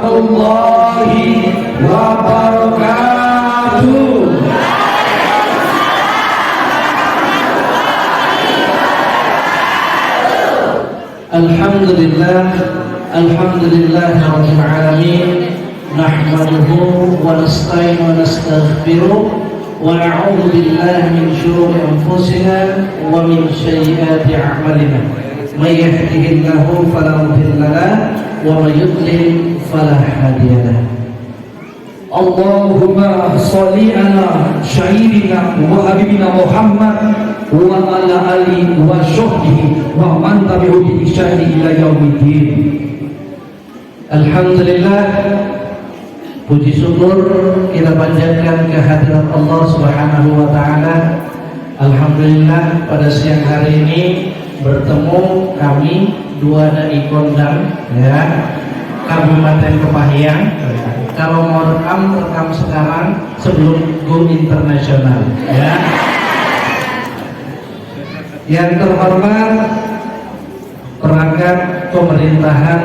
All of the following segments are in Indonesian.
warahmatullahi wabarakatuh. Alhamdulillah, alhamdulillahirabbil alamin. Nahmaduhu wa nasta'inu wa nastaghfiruh wa na'udzu billahi min shururi anfusina wa min sayyiati a'malina. May yahdihillahu fala mudilla lahu wa may yudlil fala hadiya lahu. Allahumma shalli ala sayyidina wa habibina Muhammad wa ala alihi wa sahbihi wa man tabi'ahu bi ihsan ila yaumiddin. Alhamdulillah, puji syukur kita panjatkan kehadirat Allah Subhanahu wa taala. Alhamdulillah, pada siang hari ini bertemu kami dua dai kondang ya Kabupaten Kepahyang. Kalau mau rekam sekarang sebelum go internasional ya. Yang terhormat perangkat pemerintahan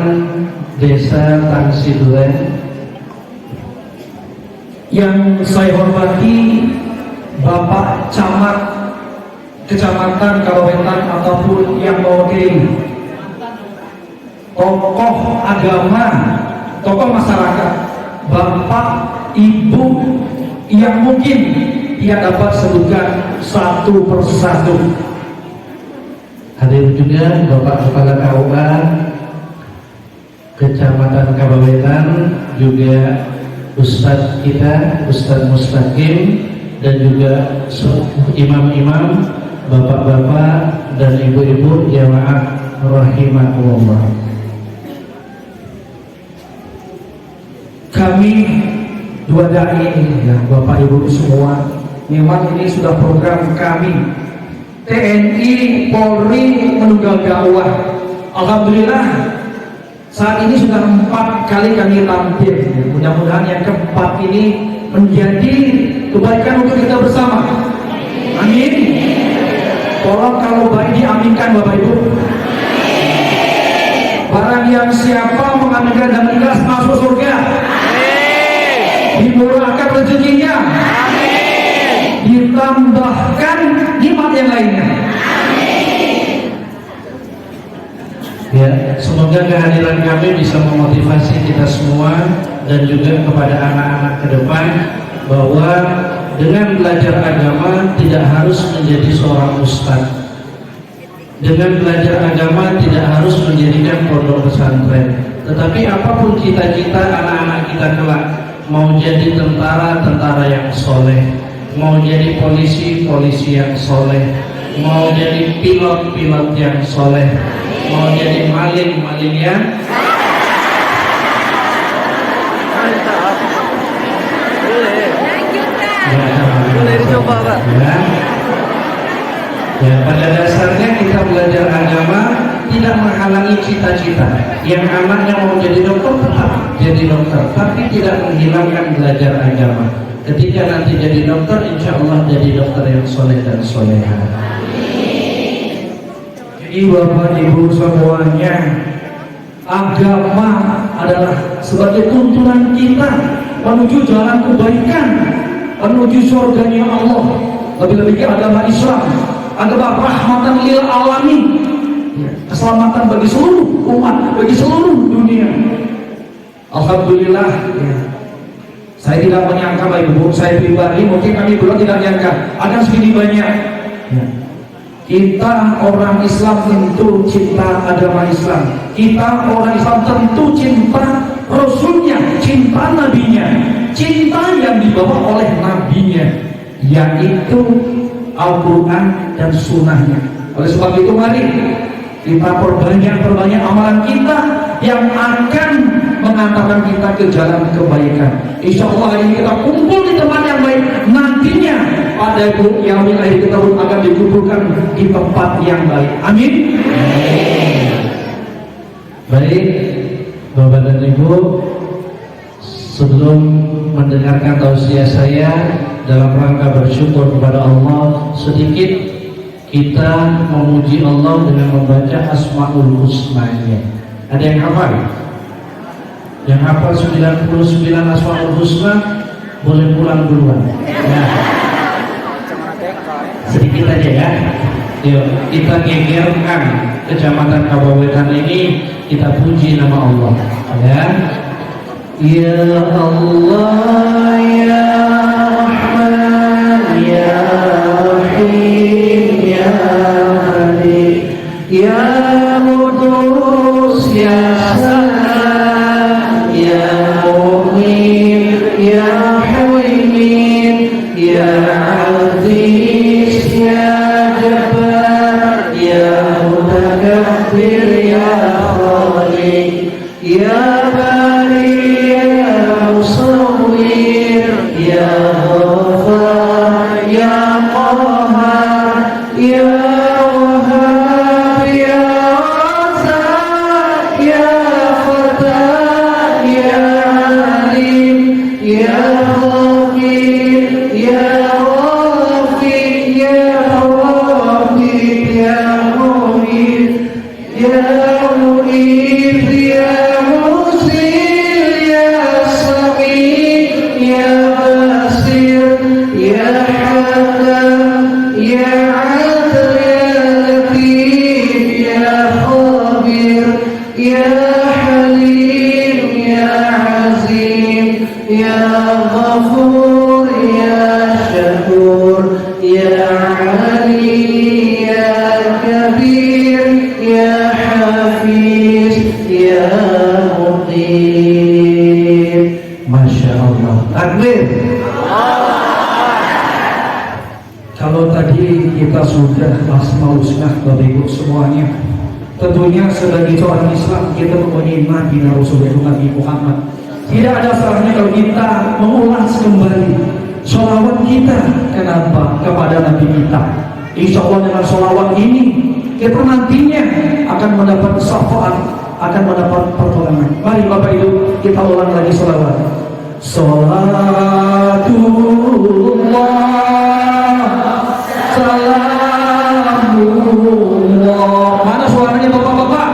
Desa Tangsiduren, yang saya hormati Bapak Camat Kecamatan Karowetan ataupun yang mewakili tokoh agama, tokoh masyarakat, Bapak Ibu yang mungkin ia dapat sebutkan satu persatu. Hadir juga Bapak Kepala KUA Kecamatan Karowetan, juga Ustadz kita, Ustadz Mustaqim, dan juga imam-imam, bapak-bapak dan ibu-ibu jamaah rahimakumullah. Kami dua dai ya, Bapak Ibu semua, memang ini sudah program kami TNI Polri menunggal dakwah. Alhamdulillah saat ini sudah 4 kali kami tampil. Mudah-mudahan yang keempat ini menjadi kebaikan untuk kita bersama. Amin. Tolong kalau baik diaminkan Bapak Ibu. Barang yang siapa mengaminkan dan ikhlas masuk surga. Dimurahkan rezekinya. Ditambahkan nikmat yang lainnya. Ya, semoga kehadiran kami bisa memotivasi kita semua dan juga kepada anak-anak ke depan bahwa dengan belajar agama tidak harus menjadi seorang ustadz. Dengan belajar agama tidak harus menjadikan pondok pesantren. Tetapi apapun cita-cita anak-anak kita kelak, mau jadi tentara yang soleh, mau jadi polisi yang soleh, mau jadi pilot yang soleh, mau jadi maling yang boleh dicoba Pak. Ya, pada dasarnya kita belajar agama tidak menghalangi cita-cita. Yang anaknya mau jadi dokter tetap jadi dokter, tapi tidak menghilangkan belajar agama. Ketika nanti jadi dokter, insya Allah jadi dokter yang soleh dan soleha. Jadi Bapak Ibu semuanya, agama adalah sebagai tuntunan kita menuju jalan kebaikan, menuju surganya Allah. Lebih-lebih agama Islam, agama rahmatan lil alamin, keselamatan bagi seluruh umat, bagi seluruh dunia. Alhamdulillah ya. Saya tidak menyangka Bapak Ibu, saya pribadi mungkin kami belum tidak menyangka akan segini banyak ya. Kita orang Islam tentu cinta agama Islam. Kita orang Islam tentu cinta Rasulnya, cinta Nabinya, cinta yang dibawa oleh Nabinya, yaitu Al-Quran dan Sunnahnya. Oleh sebab itu mari kita perbanyak amalan kita yang akan mengantarkan kita ke jalan kebaikan. Insya Allah ini kita kumpul di tempat yang baik. Nantinya pada yaumil akhir kita pun akan dikumpulkan di tempat yang baik. Amin. Baik, Bapak dan Ibu, sebelum mendengarkan tausiah saya dalam rangka bersyukur kepada Allah, sedikit kita memuji Allah dengan membaca Asmaul Husna-Nya. Ada yang hafal? Yang hafal 99 Asmaul Husna boleh pulang duluan. Ya. Sedikit aja ya. Yuk, kita gegerkan Kecamatan Kabawetan ini, kita puji nama Allah. Ya. Ya Allah, ya Rahman, ya Rahim, ya Hadi, ya Qudus, ya Salam, ya Mu'min, ya Hawimin, ya Aziz, ya Jabbar, ya Mutakabbir, ya Khaliq, ya Bari, ya Ghafar, ya Qahhar, ya Wahhab, ya Razzaq, ya Fattah, ya Alim, ya Ghafir, ya Rafiq, ya Rafiq, ya Mu'id, ya Mu'id, ya Musil, ya Sami', ya Basir, ya Hakam, ya Adil, ya Latif, ya Khabir, ya Halim, ya Azim, ya Ghafur, ya Syakur, ya Ali, ya Kabir, ya Hafiz, ya Muqim. Masya Allah. Takbir. Kalau tadi kita sudah Asmaul Husna Bapak Ibu semuanya, tentunya sebagai seorang Islam kita mempunyai Nabi Rasulullah Nabi Muhammad. Tidak ada salahnya kalau kita mengulas kembali sholawat kita. Kenapa? Kepada Nabi kita. Insya Allah dengan sholawat ini kita nantinya akan mendapat syafaat, akan mendapat pertolongan. Mari Bapak Ibu kita ulang lagi sholawat. Salatullah salamullah. Mana suaranya Bapak-bapak?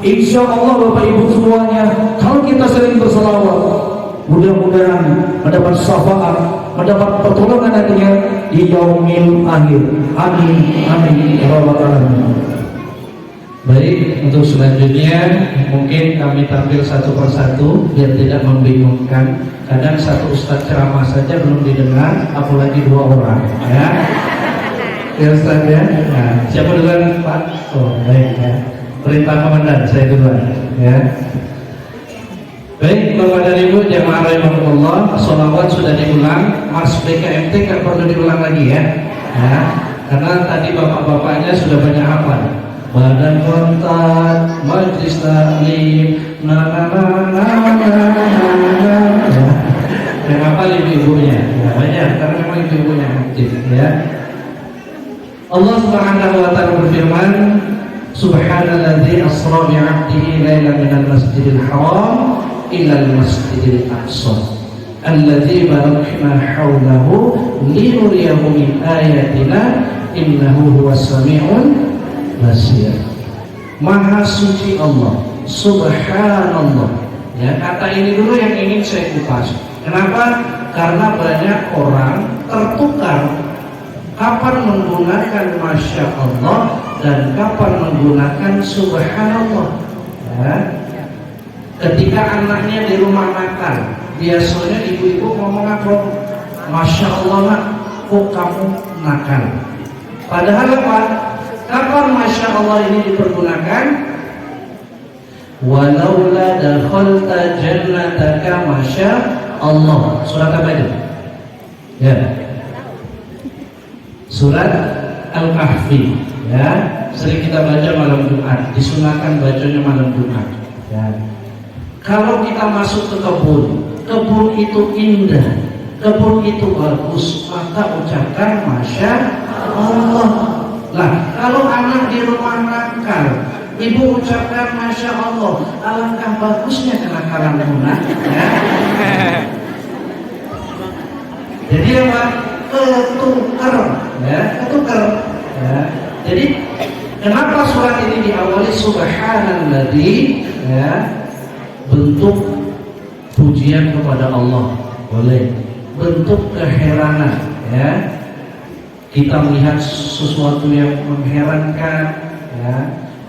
Insya Allah Bapak Ibu semuanya, kalau kita sering berselawat, mudah-mudahan mendapat syafaat, mendapat pertolongan nantinya di yaumil akhir. Amin, amin, ya rabbal alamin. Baik, untuk selanjutnya mungkin kami tampil satu persatu biar tidak membingungkan. Kadang satu ustadz ceramah saja belum didengar, apalagi dua orang, ya. Ya Ustaz ya. Nah, siapa duluan Pak? Oh baik ya. Perintah komandan saya duluan, ya. Baik Bapak dan Ibu jamaah rahimakumullah, sholawat sudah diulang, Mas BKMT kan perlu diulang lagi ya. Ya. Karena tadi bapak-bapaknya sudah banyak hafal. Badan kontak, majlis taklim, yang hafal ibu-ibunya, ya, banyak karena memang ibu-ibunya aktif, ya. Allah Subhanahu wa taala berfirman, Subhanalladzi asra bi 'abdihi lailan minal masjidil haram ilal masjidil aqsa alladzi barakna haulahu linuriyahu min ayatina innahu huwas sami'un basir. Maha suci Allah, subhanallah. Ya, kata ini dulu yang ingin saya kupas. Kenapa? Karena banyak orang tertukar kapan menggunakan masya Allah dan kapan menggunakan subhanallah. Ya. Ketika anaknya di rumah nakal, biasanya ibu-ibu ngomong apa? Masya Allah nak, kok kamu nakal. Padahal apa? Kapan Masya Allah ini dipergunakan? Walaula dakhalta jannataka Masya Allah. Surat apa itu? Ya, surat Al-Kahfi. Ya, sering kita baca malam Jumat, disunahkan bacanya malam Jumat. Ya. Kalau kita masuk ke kebun itu indah, kebun itu bagus, maka ucapkan Masya Allah. Lah, kalau anak di rumah nakal, ibu ucapkan Masya Allah, alangkah bagusnya kenakalan anak. Ya. Jadi apa? Ketukar, ya, ketukar. Ya. Jadi kenapa surat ini diawali Subhanalladzi, ya, bentuk pujian kepada Allah, boleh bentuk keheranan, ya, kita melihat sesuatu yang mengherankan, ya,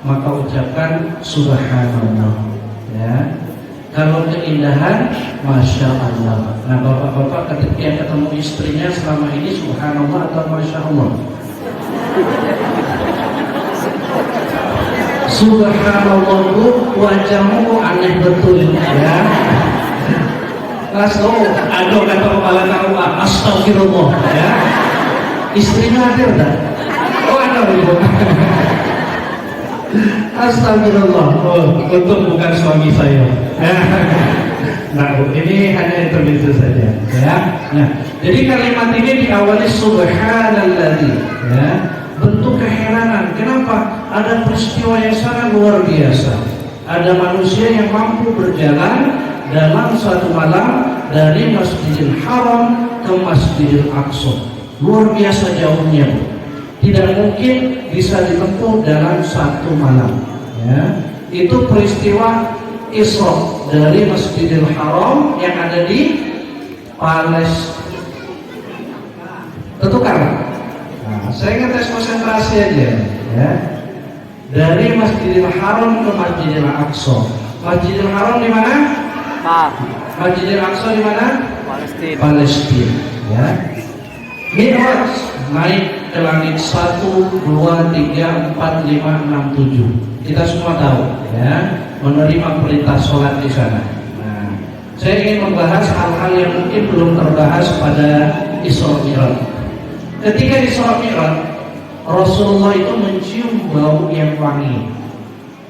maka ucapkan Subhanallah, ya. Kalau keindahan, Masya Allah. Nah, bapak-bapak ketika ketemu istrinya selama ini Subhanallah atau Masya Allah? Subhanallah, wajahmu aneh betul, ya. Aduh, kata kepala KUA, astagfirullah, ya. Istrinya ada enggak? Oh, ada ibu. Astagfirullah. Oh, untuk bukan suami saya. Nah, ini hanya intermezzo saja, ya. Nah, jadi kalimat ini diawali Subhanalladzi, ya. Bentuk keheranan. Kenapa? Ada peristiwa yang sangat luar biasa. Ada manusia yang mampu berjalan dalam suatu malam dari Masjidil Haram ke Masjidil Aqsa. Luar biasa jauhnya, Bu. Tidak mungkin bisa ditempuh dalam satu malam, ya. Itu peristiwa Isra dari Masjidil Haram yang ada di Palestina. Tetukar. Nah, saya ngetes konsentrasi aja, ya. Dari Masjidil Haram ke Masjidil Aqsa. Masjidil Haram di mana? Masjidil Aqsa di mana? Palestina. Palestina, ya. Mi'raj, naik ke langit 1, 2, 3, 4, 5, 6, 7. Kita semua tahu, ya, menerima perintah sholat di sana. Nah, saya ingin membahas hal-hal yang mungkin belum terbahas pada Isra Mi'raj. Ketika Isra Mi'raj, Rasulullah itu mencium bau yang wangi,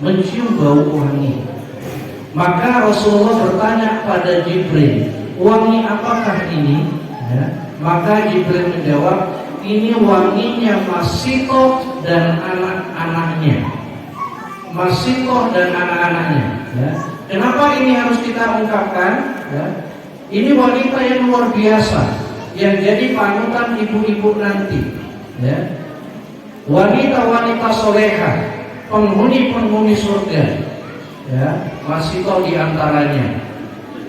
mencium bau wangi. Maka Rasulullah bertanya pada Jibril, wangi apakah ini? Ya. Maka Jibril menjawab, ini wanginya Masitoh dan anak-anaknya. Masitoh dan anak-anaknya. Ya. Kenapa ini harus kita ungkapkan? Ya. Ini wanita yang luar biasa, yang jadi panutan ibu-ibu nanti. Ya. Wanita-wanita soleha, penghuni-penghuni surga. Ya. Masitoh diantaranya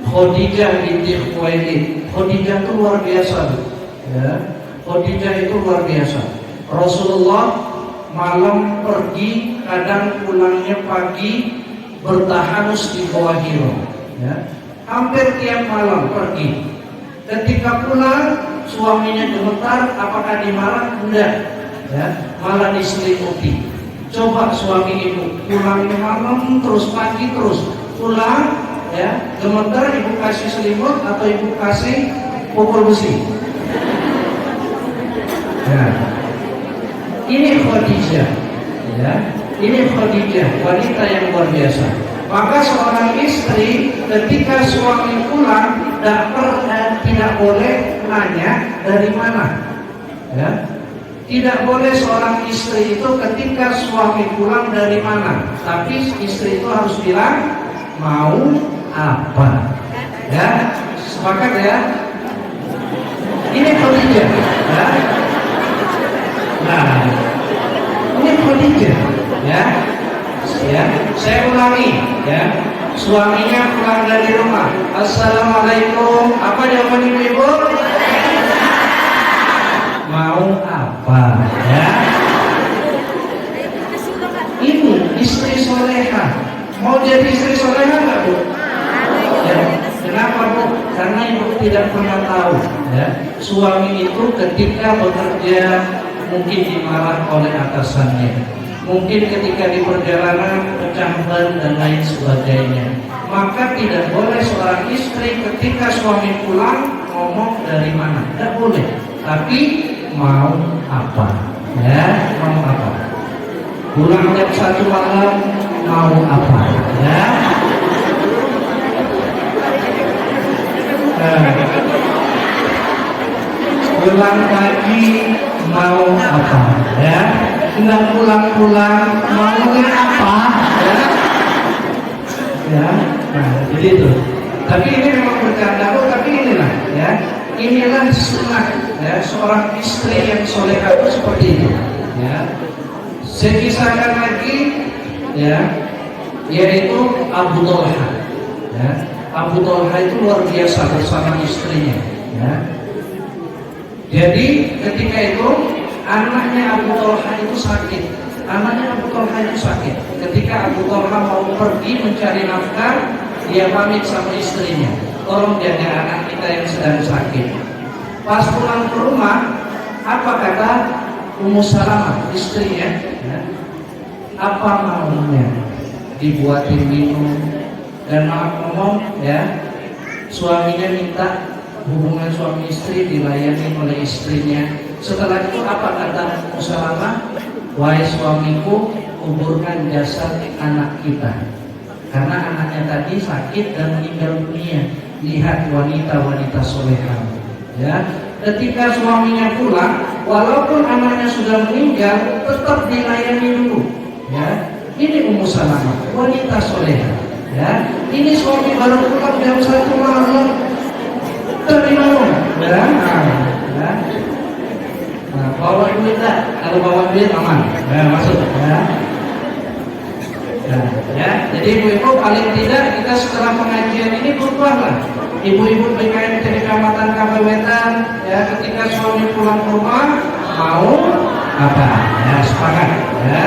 Khadijah binti Khuwailid. Khadijah itu luar biasa, ya. Khadijah itu luar biasa. Rasulullah malam pergi, kadang pulangnya pagi, bertahanus di bawah Hira, ya. Hampir tiap malam pergi. Ketika pulang, suaminya gemetar, apakah dimarah? Enggak, ya. Malah diselimuti. Coba suami ibu pulangnya malam terus, pagi terus, pulang, ya, gemetar, ibu kasih selimut atau ibu kasih pukul besi. Ya. Ini Khadijah, ya. Ini Khadijah, wanita yang luar biasa. Maka seorang istri ketika suami pulang tidak boleh nanya dari mana, ya. Tidak boleh seorang istri itu ketika suami pulang dari mana, tapi istri itu harus bilang mau apa, ya. Sepakat, ya. Ini Khadijah, ya. Nah, ini Khadijah, ya. Ya, saya ulangi, ya. Suaminya pulang dari rumah, assalamualaikum, apa jawaban ibu-ibu? Mau apa, ya. Ini istri soleha. Mau jadi istri soleha nggak, Bu? tidak pernah tahu ya, suami itu ketika bekerja mungkin dimarah oleh atasannya, mungkin ketika di perjalanan pecah ban dan lain sebagainya. Maka tidak boleh seorang istri ketika suami pulang ngomong dari mana, tidak boleh. Tapi mau apa, ya, mau apa? Pulang jam 1 malam mau apa, ya? Pulang pagi mau apa, ya? Nggak pulang-pulang mau apa, ya? Ya, nah, jadi itu. Tapi ini memang bercanda, tapi inilah, ya, inilah sunnah, ya, seorang istri yang solehah itu seperti itu, ya. Saya kisahkan lagi, ya, yaitu Abu Thalhah, ya. Abu Thalhah itu luar biasa bersama istrinya, ya. Jadi ketika itu anaknya Abu Thalhah itu sakit. Anaknya Abu Thalhah itu sakit. Ketika Abu Thalhah mau pergi mencari nafkah, dia pamit sama istrinya, tolong jaga anak kita yang sedang sakit. Pas pulang ke rumah, apa kata Ummu Salamah, istrinya, ya, apa maunya? Dibuatin minum. Dan maaf ngomong, ya, suaminya minta hubungan suami istri dilayani oleh istrinya. Setelah itu apa kata Ummu Salamah? Wahai suamiku, kuburkan jasad anak kita, karena anaknya tadi sakit dan meninggal dunia. Lihat wanita-wanita solehah, ya. Ketika suaminya pulang, walaupun anaknya sudah meninggal, tetap dilayani dulu, ya. Ini Ummu Salamah, wanita solehah, ya. Ini suami baru pulang jam 1 malam dari mana, ya. Ya. Nah, bawa duit tak? Kalau bawa duit aman, ya, masuk, ya. Nah, ya, jadi ibu-ibu paling tidak kita setelah pengajian ini berubahlah. Ibu-ibu BKMT Kecamatan Kabupaten, ya, ketika suami pulang ke rumah mau apa? Ya, sepakat, ya.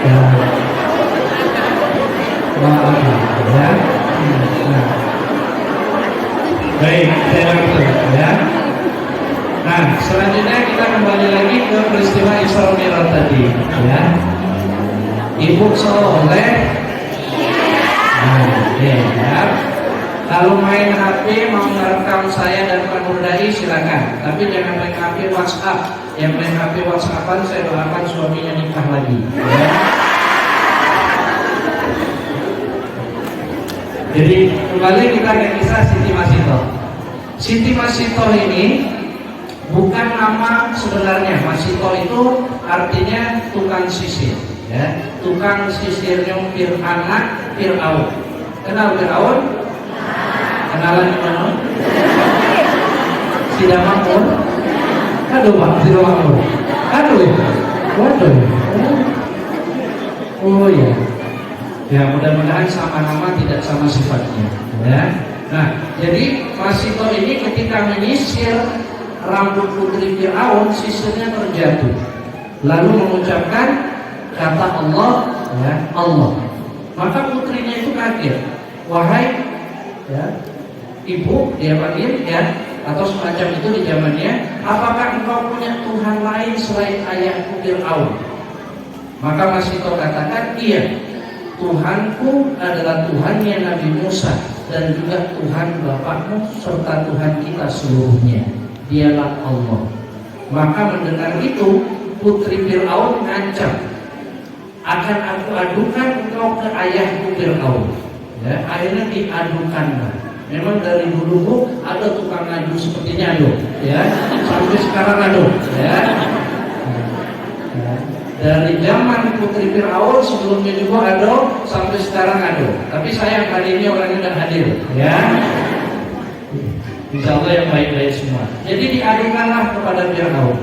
Ya. Wah, ya. Nah. Baik, saya langsung, ya. Nah, selanjutnya kita kembali lagi ke peristiwa Isra Mi'raj tadi, ya. Ibu soleh, nah, ya. Kalau main HP mau merekam saya dan Pak Nurdai silakan, tapi jangan main HP WhatsApp. Yang main HP WhatsAppan saya doakan suaminya nikah lagi, ya. Jadi kembali kita ke kisah Siti Masitoh. Siti Masitoh ini bukan nama sebenarnya. Masitoh itu artinya tukang sisir, ya. Tukang sisirnya anak Fir'aun. Kenal Fir'aun? Kenalan di mana? Sida Makmur. Aduh Pak, Sida Makmur. Aduh ya. Waduh. Oh ya. Ya, mudah-mudahan sama nama tidak sama sifatnya, ya. Nah, jadi Masitoh ini ketika menyisir rambut putri Fir'aun, sisirnya terjatuh. Lalu mengucapkan kata Allah, ya, Allah. Maka putrinya itu kaget. Wahai, ya, ibu, dia panggil, ya, atau semacam itu di zamannya. Apakah engkau punya Tuhan lain selain ayahku Fir'aun? Maka Masitoh katakan, iya. Tuhanku adalah Tuhannya Nabi Musa dan juga Tuhan bapakmu serta Tuhan kita seluruhnya. Dialah Allah. Maka mendengar itu, putri Fir'aun mengancam, akan aku adukan engkau ke ayahku Fir'aun. Ya, akhirnya diadukan. Memang dari dulu ada tukang ngadu sepertinya ado, ya. Sampai sekarang ado, ya. Dari zaman putri Fir'aun sebelumnya juga ada, sampai sekarang ada. Tapi sayang hari ini orangnya tidak hadir, ya. Insya Allah yang baik-baik semua. Jadi diadukanlah kepada Fir'aun.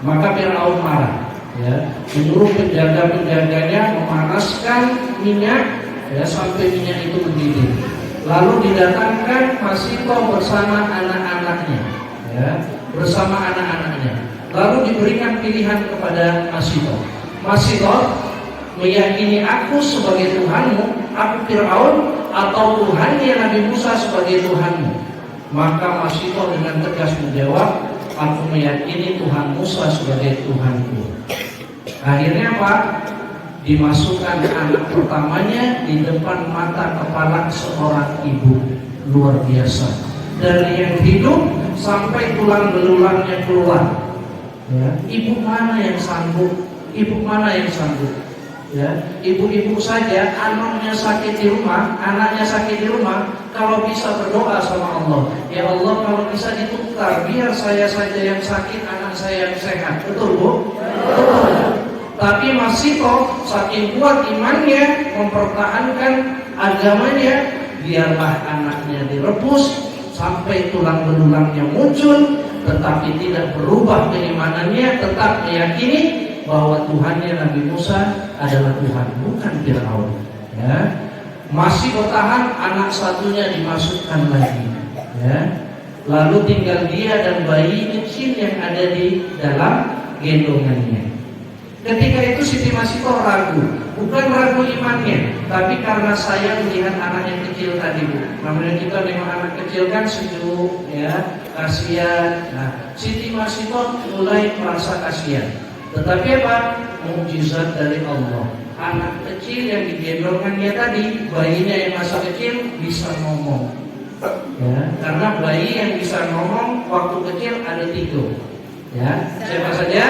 Maka Fir'aun marah, ya. Menyuruh penjaga-penjaganya memanaskan minyak, ya, sampai minyak itu mendidih. Lalu didatangkan Masitoh bersama anak-anaknya, ya, bersama anak-anaknya. Lalu diberikan pilihan kepada Masitoh. Masitoh, meyakini aku sebagai Tuhanmu, aku Fir'aun, atau Tuhannya Nabi Musa sebagai Tuhanmu? Maka Masito dengan tegas menjawab, aku meyakini Tuhan Musa sebagai Tuhanku. Akhirnya apa? Dimasukkan anak pertamanya di depan mata kepala seorang ibu. Luar biasa. Dari yang hidup sampai tulang belulangnya keluar. Ya. Ibu mana yang sanggup? Ibu mana yang sanggup? Ya, ibu-ibu saja anaknya sakit di rumah, kalau bisa berdoa sama Allah, ya Allah kalau bisa ditukar, biar saya saja yang sakit, anak saya yang sehat. Betul Bu? Betul. Tapi Masito saking kuat imannya, mempertahankan agamanya, biarlah anaknya direbus sampai tulang belulangnya muncul, tetapi tidak berubah keimanannya, tetap meyakini bahwa Tuhannya Nabi Musa adalah Tuhan, bukan Fir'aun. Ya. Masih bertahan, anak satunya dimasukkan lagi. Ya. Lalu tinggal dia dan bayi kecil yang ada di dalam gendongannya. Ketika itu Siti Masito ragu, bukan ragu imannya, tapi karena saya melihat anak yang kecil tadi, Bu. Namanya kita memang anak kecil kan sejuk, ya, kasihan. Nah, Siti Masito mulai merasa kasihan. Tetapi apa? Mukjizat dari Allah. Anak kecil yang digendongkannya tadi, bayinya yang masih kecil bisa ngomong. Ya, karena bayi yang bisa ngomong waktu kecil ada 3. Ya, siapa saja?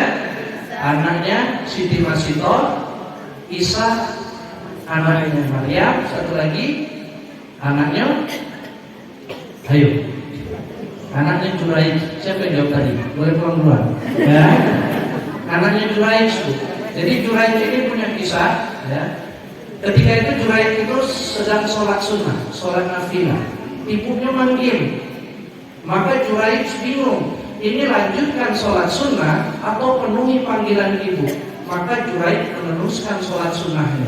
Anaknya Siti Masito, Isa, anaknya Maryam, satu lagi anaknya, ayo, anaknya Juraij. Siapa yang jawab tadi? Boleh pulang duluan. Ya. Anaknya Juraij. Jadi Juraij ini punya kisah, ya. Ketika itu Juraij itu sedang sholat sunnah, sholat nafilah. Ibunya manggil, maka Juraij bingung, ini lanjutkan sholat sunnah atau penuhi panggilan ibu. Maka Juraij meneruskan sholat sunnahnya.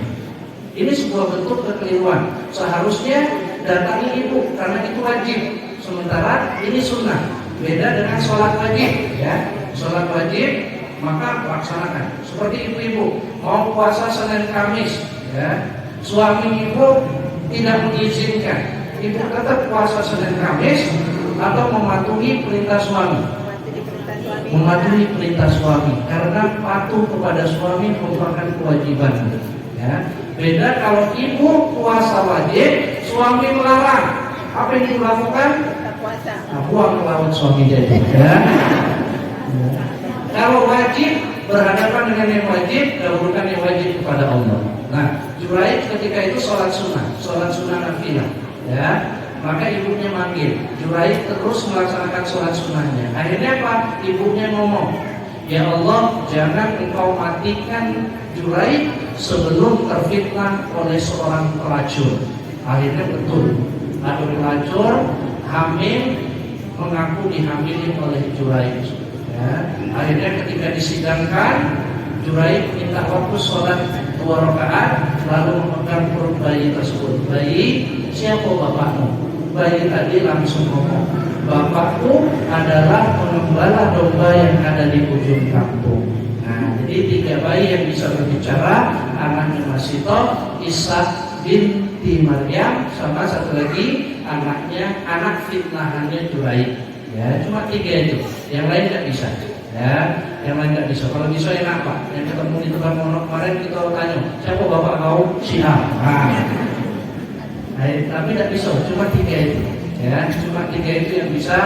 Ini sebuah bentuk kekeliruan. Seharusnya datangi ibu karena itu wajib, sementara ini sunnah. Beda dengan sholat wajib, ya. Sholat wajib maka laksanakan. Seperti ibu-ibu mau puasa Senin Kamis, ya, suami ibu tidak mengizinkan, ibu tetap puasa Senin Kamis atau mematuhi perintah suami. Mematuhi perintah suami karena patuh kepada suami merupakan kewajiban. Ya. Beda kalau ibu puasa wajib, suami melarang. Apa yang dilakukan? Buang lawan suami jadi. Ya. Kalau wajib berhadapan dengan yang wajib, dahulukan yang wajib kepada Allah. Nah, Juraij ketika itu sholat sunnah nafilah, ya. Maka ibunya manggil, Juraij terus melaksanakan sholat sunnahnya. Akhirnya apa? Ibunya ngomong, ya Allah, jangan engkau matikan Juraij sebelum terfitnah oleh seorang pelacur. Akhirnya betul, ada pelacur hamil, mengaku dihamili oleh Juraij. Ya, akhirnya ketika disidangkan, Juraij minta waktu sholat 2 rakaat, lalu memegang perut bayi tersebut. Bayi, siapa bapakmu? Bayi tadi langsung ngomong, bapakku adalah pengembala domba yang ada di ujung kampung. Nah, jadi 3 bayi yang bisa berbicara, anaknya Masito, Isa binti Maryam, sama satu lagi anaknya, anak fitnahannya Juraij. Ya, cuma 3 itu, yang lain nggak bisa. Ya, yang lain nggak bisa. Kalau bisa enak Pak. Yang ketemu di tempat monok kemarin kita tanya, siapa bapak kau? Siap. Nah, tapi tidak bisa. Cuma 3 itu. Ya, cuma 3 itu yang bisa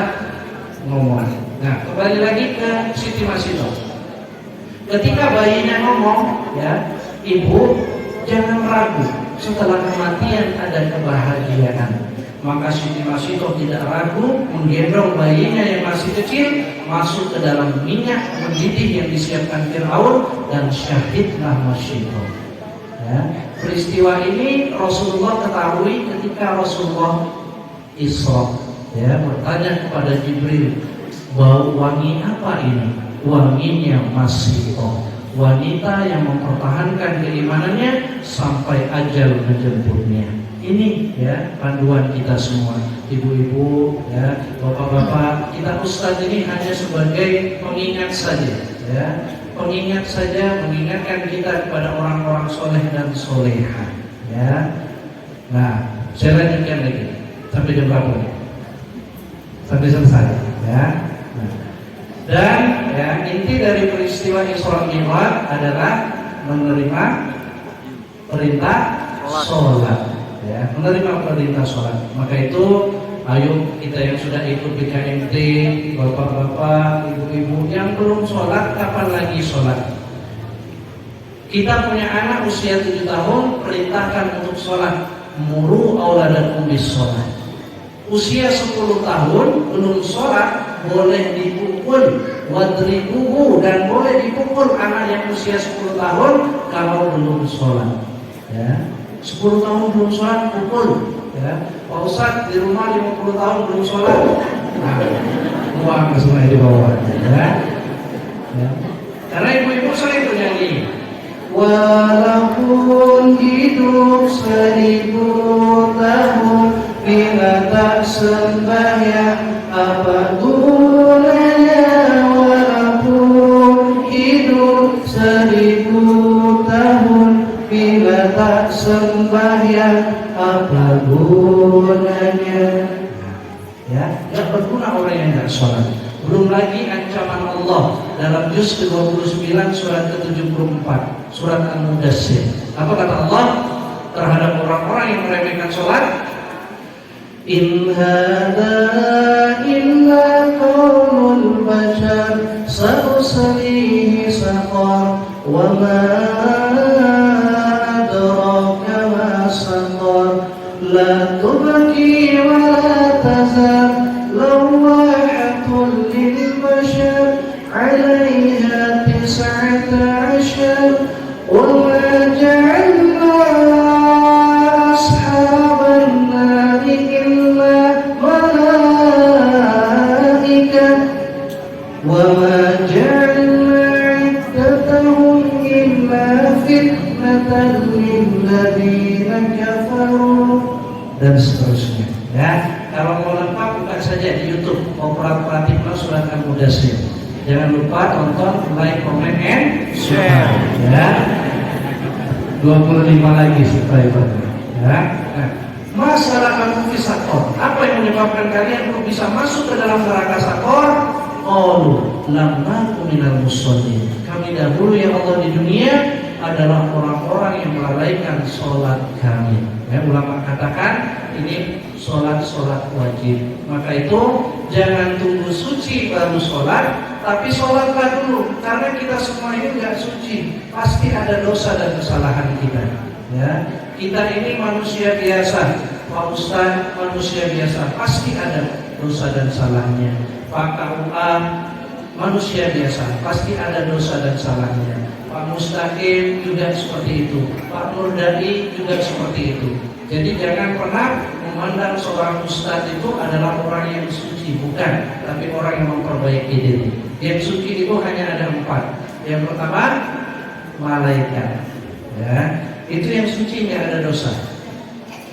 ngomong. Nah, kembali lagi ke Siti Masito. Ketika bayinya ngomong, ya, ibu jangan ragu. Setelah kematian ada kebahagiaan. Maka Siti Masito tidak ragu menggendong bayinya yang masih kecil masuk ke dalam minyak mendidih yang disiapkan Fir'aun dan syahidlah Masito. Ya. Peristiwa ini Rasulullah ketahui ketika Rasulullah Isra, ya, bertanya kepada Jibril, bau wangi apa ini? Wanginya Masito, wanita yang mempertahankan keimanannya sampai ajal menjemputnya. Ini ya panduan kita semua, ibu-ibu, ya, bapak-bapak. Kita ustadz ini hanya sebagai pengingat saja, ya. pengingat saja, mengingatkan kita kepada orang-orang soleh dan soleha. Ya. Nah, saya lanjutkan lagi sampai jam berapa? Sampai selesai. Ya. Nah. Dan ya, inti dari peristiwa Isra Mi'raj adalah menerima perintah sholat. Ya, menerima perintah sholat. Maka itu, ayo kita yang sudah ikut BKMT, bapak-bapak, ibu-ibu yang belum sholat, kapan lagi sholat? Kita punya anak usia 7 tahun, perintahkan untuk sholat. Muru auladakum bis sholat. Usia 10 tahun belum sholat, boleh dipukul, wadribuhu, dan boleh dipukul anak yang usia 10 tahun kalau belum sholat. Ya, 10 tahun belum sholat, pukul. Ya, Pak Ustadz di rumah 50 tahun belum sholat, nah, uang semua di bawah. Ya. Ya. Karena ibu-ibu sering bernyanyi, walaupun hidup 1000 tahun, bila tak sembahyang apa gunanya? Walaupun hidup 1000 tahun, bila tak sembahyang apa gunanya? Ya, gak berguna orang yang gak sholat. Belum lagi ancaman Allah dalam juz ke-29 surat ke-74, surat Al-Mudassir. Apa kata Allah terhadap orang-orang yang meremehkan sholat? In hadza illa qaulul bashar sa'uslihi saqar wa ma adraka ma saqar la tubqi wa la tazar lawahatul lil bashar 'alayha 19 wa ma ja'alna ashaban nari illa malaikah wa ma ja'alna 'iddatahum illa fitnatan lil ladzina kafaru, dan seterusnya. Ya, kalau mau lengkap buka saja di YouTube Kooperatif Surat Al-Mudassir. Jangan lupa tonton, like, comment, and share. Ya, 25 lagi subscribernya. Ya, nah, masalah kamu fisakor. Apa yang menyebabkan kalian untuk bisa masuk ke dalam neraka sakor? Qalu lam naku minal musallin. Kami dahulu ya Allah di dunia adalah orang-orang yang melalaikan sholat kami. Ya, ulama katakan ini sholat wajib. Maka itu jangan tunggu suci baru sholat, tapi sholatlah dulu. Karena kita semua ini tidak suci, pasti ada dosa dan kesalahan kita. Ya, kita ini manusia biasa, Pak Ustadz manusia biasa, pasti ada dosa dan salahnya. Pak KUA manusia biasa, pasti ada dosa dan salahnya. Pak Mustaqim juga seperti itu, Pak Nurdai juga seperti itu. Jadi jangan pernah memandang seorang ustadz itu adalah orang yang suci, bukan, tapi orang yang memperbaiki diri. Yang suci itu hanya ada 4. Yang pertama, malaikat. Ya, itu yang suci, nggak ada dosa.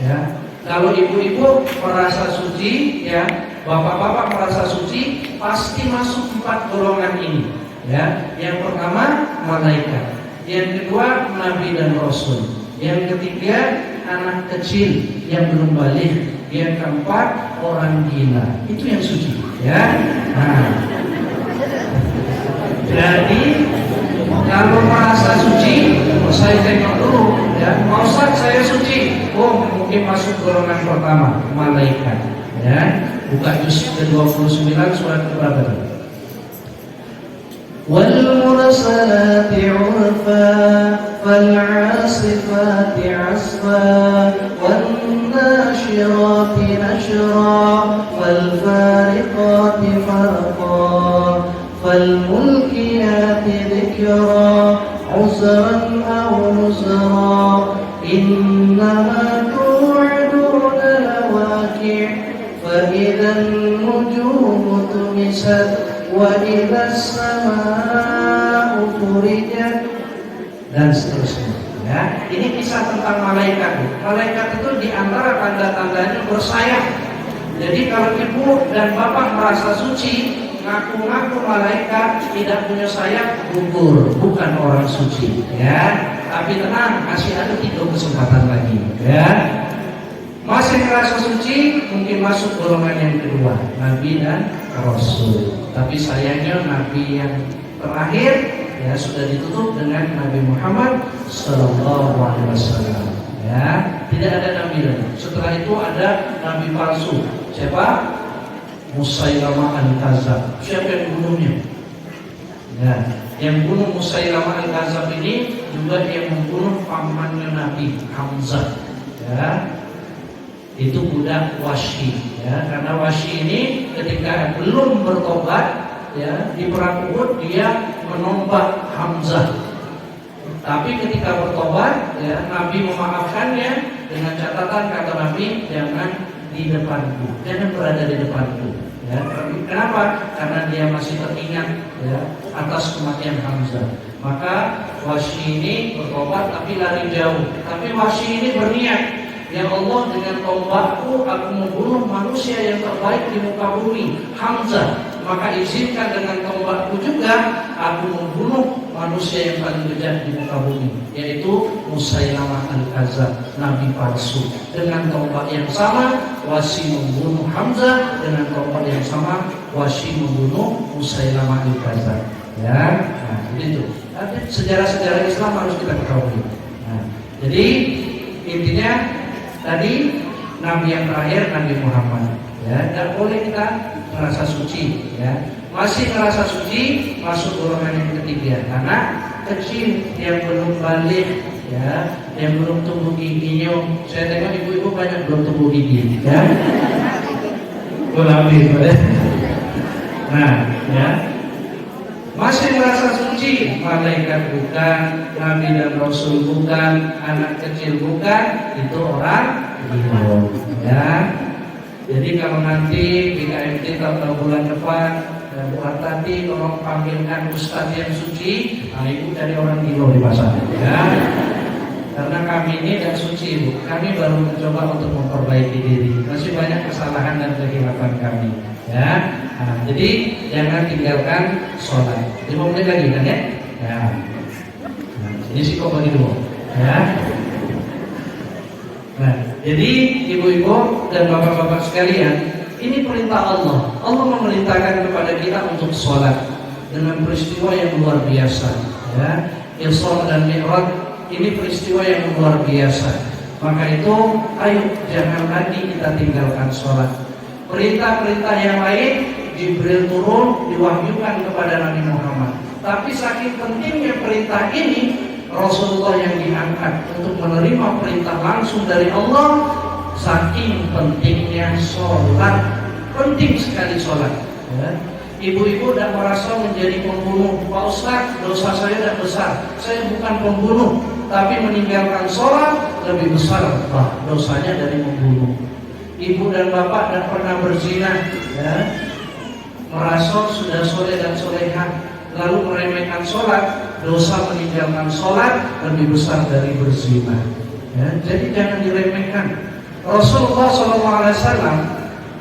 Ya, kalau ibu-ibu merasa suci, ya, bapak-bapak merasa suci, pasti masuk 4 golongan ini. Ya, yang pertama malaikat, yang kedua nabi dan rasul, yang ketiga anak kecil yang belum balik, yang keempat orang gila. Itu yang suci. Ya, nah, jadi kalau merasa suci, saya tengok dulu. Ya, mau saya suci, oh mungkin masuk golongan pertama malaikat. Ya, buka juz ke-29 surat ke-berapa tadi? وَالْمُرْسَلَاتِ عُرْفًا فَالْعَاصِفَاتِ عَصْفًا وَالنَّاشِرَاتِ نَشْرًا فَالْفَارِقَاتِ فَرْقًا فَالْمُلْقِيَاتِ ذِكْرًا عُذْرًا أَوْ نُذْرًا إِنَّمَا تُوعَدُونَ لَوَاقِعٌ فَإِذَا النُّجُومُ طُمِسَتْ وَإِذَا السَّمَاءُ فُرِجَتْ, dan seterusnya. Ya, ini kisah tentang malaikat. Malaikat itu diantara tanda-tandanya bersayap. Jadi kalau ibu dan bapak merasa suci, ngaku-ngaku malaikat, tidak punya sayap, gugur, bukan orang suci, ya. Tapi tenang, masih ada 3 kesempatan lagi, ya. Masih merasa suci, mungkin masuk golongan yang kedua, Nabi dan Rasul. Tapi sayangnya Nabi yang terakhir ya sudah ditutup dengan Nabi Muhammad Sallallahu Alaihi Wasallam. Ya, tidak ada Nabi lagi. Setelah itu ada Nabi palsu. Siapa? Musailamah al-Kadzab. Siapa yang bunuhnya? Ya, yang bunuh Musailamah al-Kadzab ini juga yang membunuh pamannya Nabi Hamzah. Ya. Itu budak Wahsy, ya, karena Wahsy ini ketika belum bertobat, ya, di perang Uhud dia menombak Hamzah. Tapi ketika bertobat, ya, Nabi memaafkannya dengan catatan kata Nabi, jangan di depanku, jangan berada di depanku. Ya, kenapa? Karena dia masih teringat, ya, atas kematian Hamzah. Maka Wahsy ini bertobat tapi lari jauh. Tapi Wahsy ini berniat, ya Allah, dengan tombakku aku membunuh manusia yang terbaik di muka bumi, Hamzah. Maka izinkan dengan tombakku juga aku membunuh manusia yang paling bejat di muka bumi, yaitu Musailamah al-Kadzab, Nabi palsu. Dengan tombak yang sama Wahsy membunuh Hamzah, dengan tombak yang sama Wahsy membunuh Musailamah al-Kadzab. Ya, nah itu. Sejarah-sejarah Islam harus kita ketahui. Nah, jadi intinya tadi Nabi yang terakhir Nabi Muhammad, ya, tidak boleh kita merasa suci, ya. Masih merasa suci masuk golongan yang ketiga, karena kecil yang belum balik, ya, yang belum tumbuh giginya. Saya tengok ibu-ibu banyak belum tumbuh gigi, ya. Nah, ya, masih merasa suci, malaikat bukan, Nabi dan Rasul bukan, anak kecil bukan, itu orang gila, ya. Jadi kalau nanti di KMT tahun bulan depan, buat tadi tolong panggilkan Ustadz yang suci, nah ibu dari orang gila di pasar, ya. Karena kami ini tidak suci, ibu. Kami baru mencoba untuk memperbaiki diri. Masih banyak kesalahan dan kehilapan kami, ya. Nah, jadi jangan tinggalkan sholat. 5 menit lagi kan, ya? Ya. Nah, ini sih kok bagi dulu, ya. Nah, jadi ibu-ibu dan bapak-bapak sekalian, ini perintah Allah. Allah memerintahkan kepada kita untuk sholat dengan peristiwa yang luar biasa, ya. Isra dan Mi'raj ini peristiwa yang luar biasa. Maka itu, ayo jangan lagi kita tinggalkan sholat. Perintah-perintah yang lain Jibril turun diwahyukan kepada Nabi Muhammad. Tapi saking pentingnya perintah ini, Rasulullah yang diangkat untuk menerima perintah langsung dari Allah. Saking pentingnya sholat, penting sekali sholat, ya. Ibu-ibu tidak merasa menjadi pembunuh. Pak Ustaz, dosa saya tidak besar, saya bukan pembunuh, tapi meninggalkan sholat lebih besar dosanya dari membunuh. Ibu dan bapak tidak pernah berzina, ya, merasa sudah soleh dan solehah, lalu meremehkan sholat, dosa meninggalkan sholat lebih besar dari berzina, ya. Jadi jangan diremehkan. Rasulullah SAW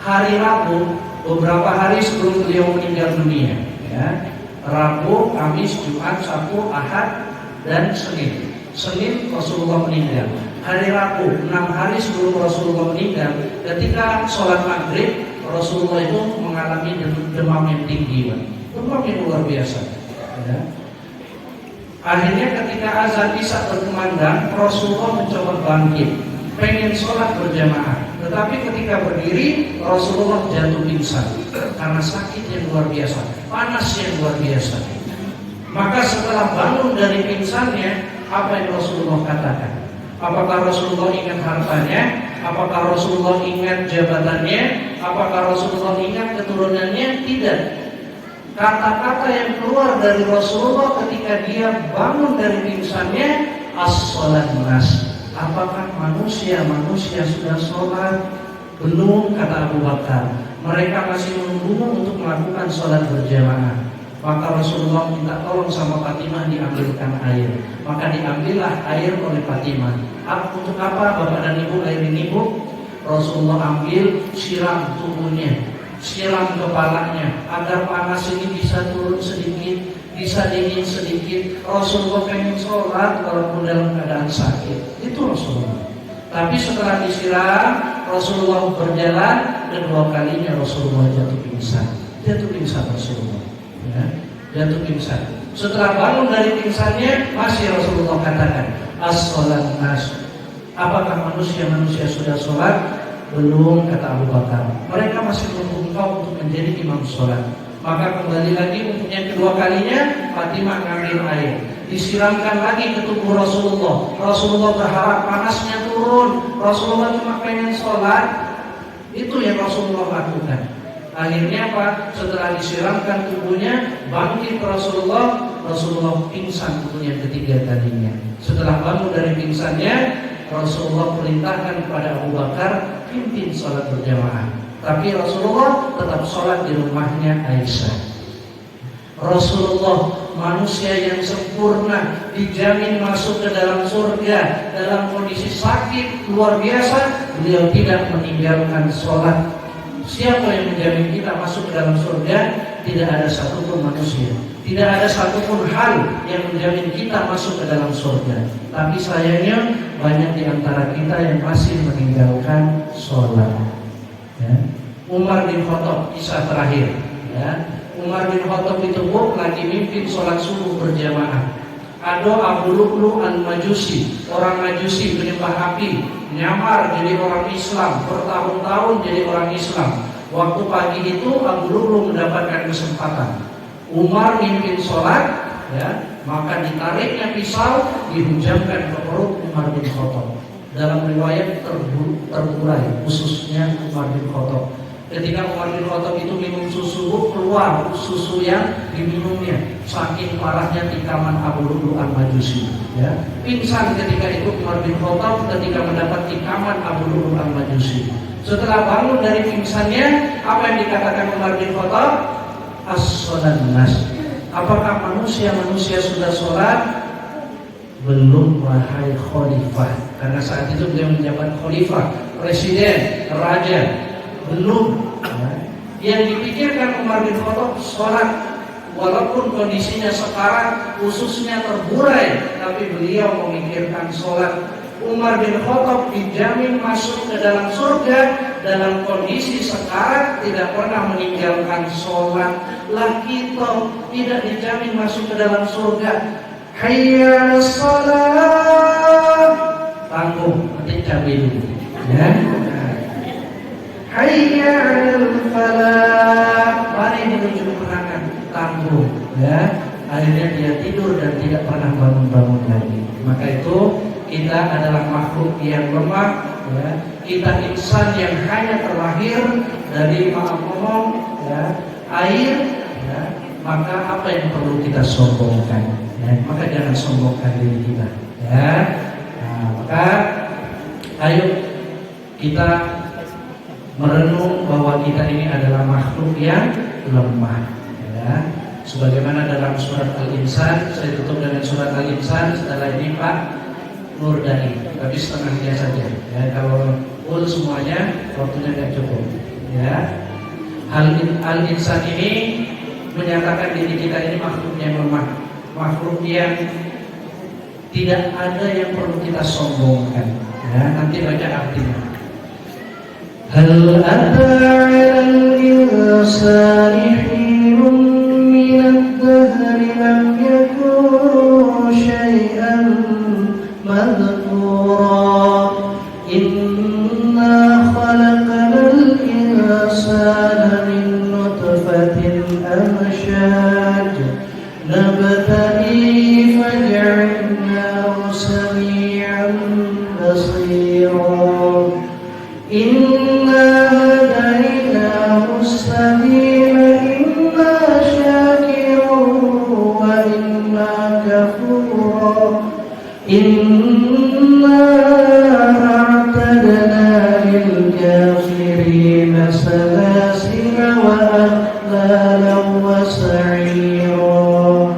hari Rabu, beberapa hari sebelum beliau meninggal dunia, ya, Rabu, Kamis, Jumat, Sabtu, Ahad, dan Senin. Senin Rasulullah meninggal. Hari Rabu, 6 hari sebelum Rasulullah meninggal, ketika sholat maghrib, Rasulullah itu mengalami demam yang tinggi, demam yang luar biasa, ya. Akhirnya ketika azan Isya berkumandang, Rasulullah mencoba bangkit, pengen sholat berjamaah. Tetapi ketika berdiri, Rasulullah jatuh pingsan karena sakit yang luar biasa, panas yang luar biasa. Maka setelah bangun dari pingsannya, apa yang Rasulullah katakan? Apakah Rasulullah ingat hartanya? Apakah Rasulullah ingat jabatannya? Apakah Rasulullah ingat keturunannya? Tidak. Kata-kata yang keluar dari Rasulullah ketika dia bangun dari pingsannya, as-sholat nas. Apakah manusia sudah sholat? Belum, kata Abu Bakar. Mereka masih menunggu untuk melakukan sholat berjamaah. Maka Rasulullah minta tolong sama Fatimah diambilkan air. Maka diambillah air oleh Fatimah. Untuk apa Bapak dan Ibu air ini, Bu? Rasulullah ambil, siram tubuhnya, siram kepalanya agar panas ini bisa turun sedikit, bisa dingin sedikit. Rasulullah pengen sholat walaupun dalam keadaan sakit. Itu Rasulullah. Tapi setelah disiram, Rasulullah berjalan, kedua kalinya Rasulullah jatuh pingsan. Jatuh pingsan Rasulullah, ya, jatuh pingsan. Setelah bangun dari pingsannya, masih Rasulullah katakan, as-sholat nas. Apakah manusia sudah sholat? Belum, kata Abu Bakar. Mereka masih menunggu engkau untuk menjadi imam sholat. Maka kembali lagi untuk yang kedua kalinya, Fatimah ngambil air, disiramkan lagi ke tubuh Rasulullah. Rasulullah berharap panasnya turun. Rasulullah cuma pengen sholat. Itu yang Rasulullah lakukan. Akhirnya apa? Setelah disiramkan tubuhnya, bangkit Rasulullah. Rasulullah pingsan untuk yang ketiga kalinya. Setelah bangun dari pingsannya, Rasulullah perintahkan kepada Abu Bakar pimpin sholat berjamaah. Tapi Rasulullah tetap sholat di rumahnya Aisyah. Rasulullah manusia yang sempurna, dijamin masuk ke dalam surga dalam kondisi sakit luar biasa. Beliau tidak meninggalkan sholat. Siapa yang menjamin kita masuk ke dalam surga? Tidak ada satupun manusia, tidak ada satupun hal yang menjamin kita masuk ke dalam surga. Tapi sayangnya banyak di antara kita yang masih meninggalkan sholat. Ya. Umar bin Khattab, kisah terakhir. Ya. Umar bin Khattab itu lagi mimpin sholat subuh berjamaah. Ada Abu Lu'lu' al-Majusi, orang Majusi penyembah api, nyamar jadi orang Islam, bertahun-tahun jadi orang Islam. Waktu pagi itu Abu Lu'lu' mendapatkan kesempatan. Umar mimpin sholat, ya, maka ditariknya pisau, dihujamkan ke perut Umar bin Khattab. Dalam riwayat terburai khususnya Umar bin Khattab. Ketika Umar bin Khattab itu minum susu, keluar susu yang diminumnya. Saking parahnya tikaman Abu Lu'lu' al-Majusi. Ya. Pingsan ketika itu Umar bin Khattab ketika mendapat tikaman Abu Lu'lu' al-Majusi. Setelah bangun dari pingsannya, apa yang dikatakan Umar bin Khattab? As-sholat nas. Apakah manusia sudah sholat? Belum, wahai khalifah. Karena saat itu beliau menjabat khalifah, presiden, raja. Belum. Yang dipikirkan Umar bin Khattab sholat. Walaupun kondisinya sekarang khususnya terburai, tapi beliau memikirkan sholat. Umar bin Khattab dijamin masuk ke dalam surga dalam kondisi sekarang tidak pernah meninggalkan sholat. Lah kita tidak dijamin masuk ke dalam surga. Hayya sholat, tanggung, nanti cabai dulu, ya. Hayya al-falah, mari menuju kemenangan, tanggung, ya. Akhirnya dia tidur dan tidak pernah bangun-bangun lagi. Maka itu kita adalah makhluk yang lemah, ya. Kita insan yang hanya terlahir dari maaf ngomong, ya, air, ya. Maka apa yang perlu kita sombongkan? Ya. Maka jangan sombongkan diri kita, ya. Nah, maka ayo kita merenung bahwa kita ini adalah makhluk yang lemah, ya. Sebagaimana dalam surat Al-Insan, saya tutup dengan surat Al-Insan. Setelah ini Pak Nurdani, tapi setengahnya saja. Ya, kalau full semuanya waktunya tidak cukup. Ya, Al-Insan ini menyatakan diri kita ini makhluk yang lemah, makhluk yang tidak ada yang perlu kita sombongkan. Ya, nanti baca artinya. Hal ada al-insani hinun minad dahri lam yakun syai'an madhkura. Inna khalaqnal insana min nutfatin amshaj nabtali faj'alnahu sami'an basira. Inna hadainahu as-sabila imma shakiran wa imma kafura. Inna a'tadna lil kafirina salasila wa aghlalan wa sa'ira.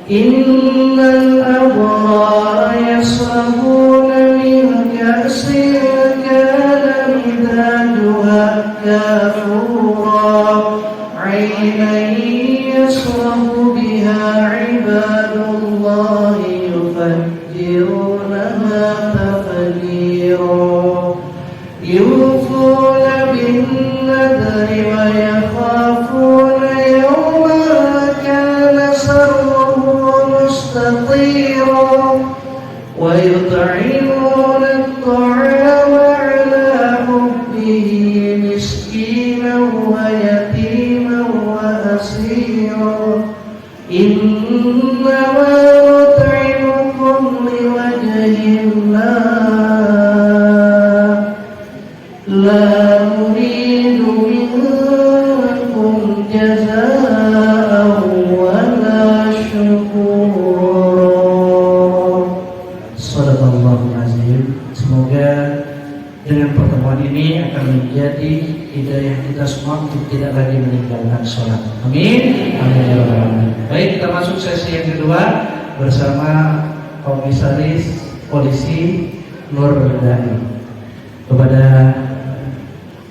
Innal abrara yashrabuna min ka'sin kana mizajuha kafura. بصيرا يوفون بالنذر ويخافون يوما كان شره مستطيرا ويطعمون الطعام على حبه مسكينا ويتيما وأسيرا إنما نطعمكم لوجه الله لا نريد منكم جزاء ولا شكورا. Sadaqallahul azim. Semoga dengan pertemuan ini akan menjadi hidayah kita semua untuk tidak lagi meninggalkan sholat. Amin. Amin ya rabbal alamin. Baik, kita masuk sesi yang kedua bersama Komisaris Polisi Nur Dani. Kepada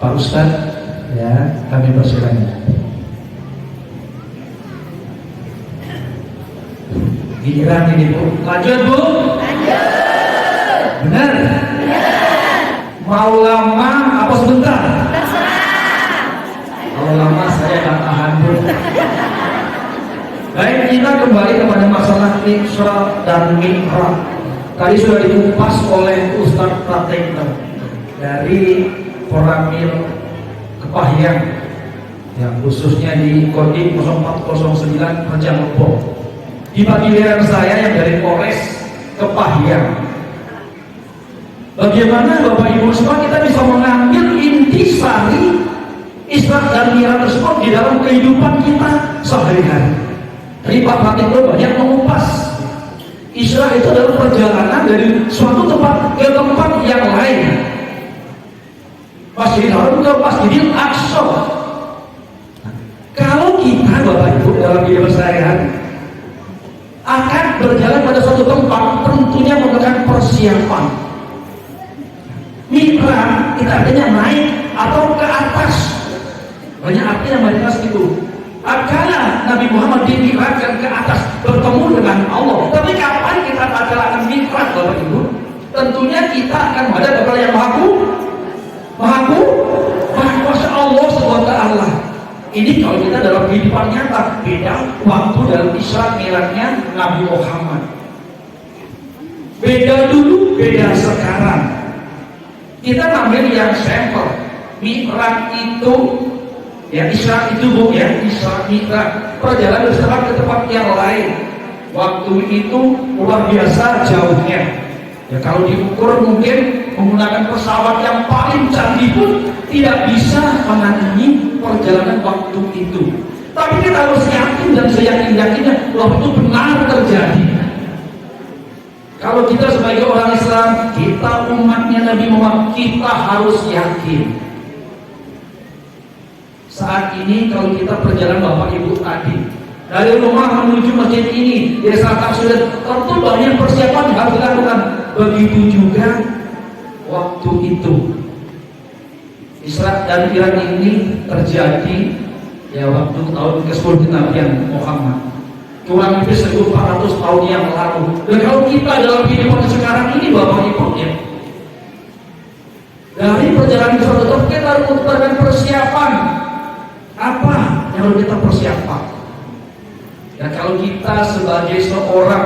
Pak Ustadz, ya, kami persilakan. Giliran ini Bu. Lanjut Bu. Lanjut. Benar. Mau lama apa sebentar? Kalau lama saya akan tahan Bu. Baik, kita kembali kepada masalah Isra dan Mi'raj. Tadi sudah dikupas oleh Ustadz Pratekno dari Koramil Kepahyang, yang khususnya di Kodim 0409 Rejang-Lebong. Di giliran saya yang dari Polres Kepahyang. Bagaimana Bapak Ibu semua kita bisa mengambil intisari Isra dan Mi'raj tersebut di dalam kehidupan kita sehari-hari. Tadi Pak Pratikno banyak mengupas. Isra itu adalah perjalanan dari suatu tempat ke tempat yang lain. Masjidil Haram ke Masjidil Aqsa. Kalau kita Bapak Ibu dalam hidup sehari-hari akan berjalan pada suatu tempat, tentunya memerlukan persiapan. Mi'raj itu artinya naik atau ke atas. Banyak artinya mi'raj itu. Karena Nabi Muhammad dimi'rajkan ke atas bertemu dengan Allah. Tapi kapan kita akan mi'raj Bapak Ibu? Tentunya kita akan menghadap kepada yang Maha Kuasa Allah SWT. Ini kalau kita dalam kehidupan nyata, beda waktu dalam Isra Mi'rajnya Nabi Muhammad. Beda dulu, beda sekarang. Kita ambil yang sampel. Mi'raj itu, ya Isra itu Bu, ya Isra Mi'raj, perjalanan dari tempat ke tempat yang lain. Waktu itu luar biasa jauhnya. Ya kalau diukur mungkin menggunakan pesawat yang paling canggih pun tidak bisa menandingi perjalanan waktu itu. Tapi kita harus yakin dan seyakin-yakinnya bahwa itu benar terjadi. Kalau kita sebagai orang Islam, kita umatnya Nabi Muhammad, kita harus yakin. Saat ini kalau kita perjalanan Bapak Ibu tadi dari rumah menuju masjid ini, desa sudah tentu banyak persiapan yang harus dilakukan. Begitu juga waktu itu Isra dan Mi'raj ini terjadi ya waktu tahun ke-10 Nabi Muhammad, kurang lebih 1400 tahun yang lalu. Dan kalau kita dalam kehidupan sekarang ini Bapak Ibu, ya, dari perjalanan ke suatu tempat kita harus membutuhkan persiapan. Apa yang harus kita persiapkan? Dan kalau kita sebagai seorang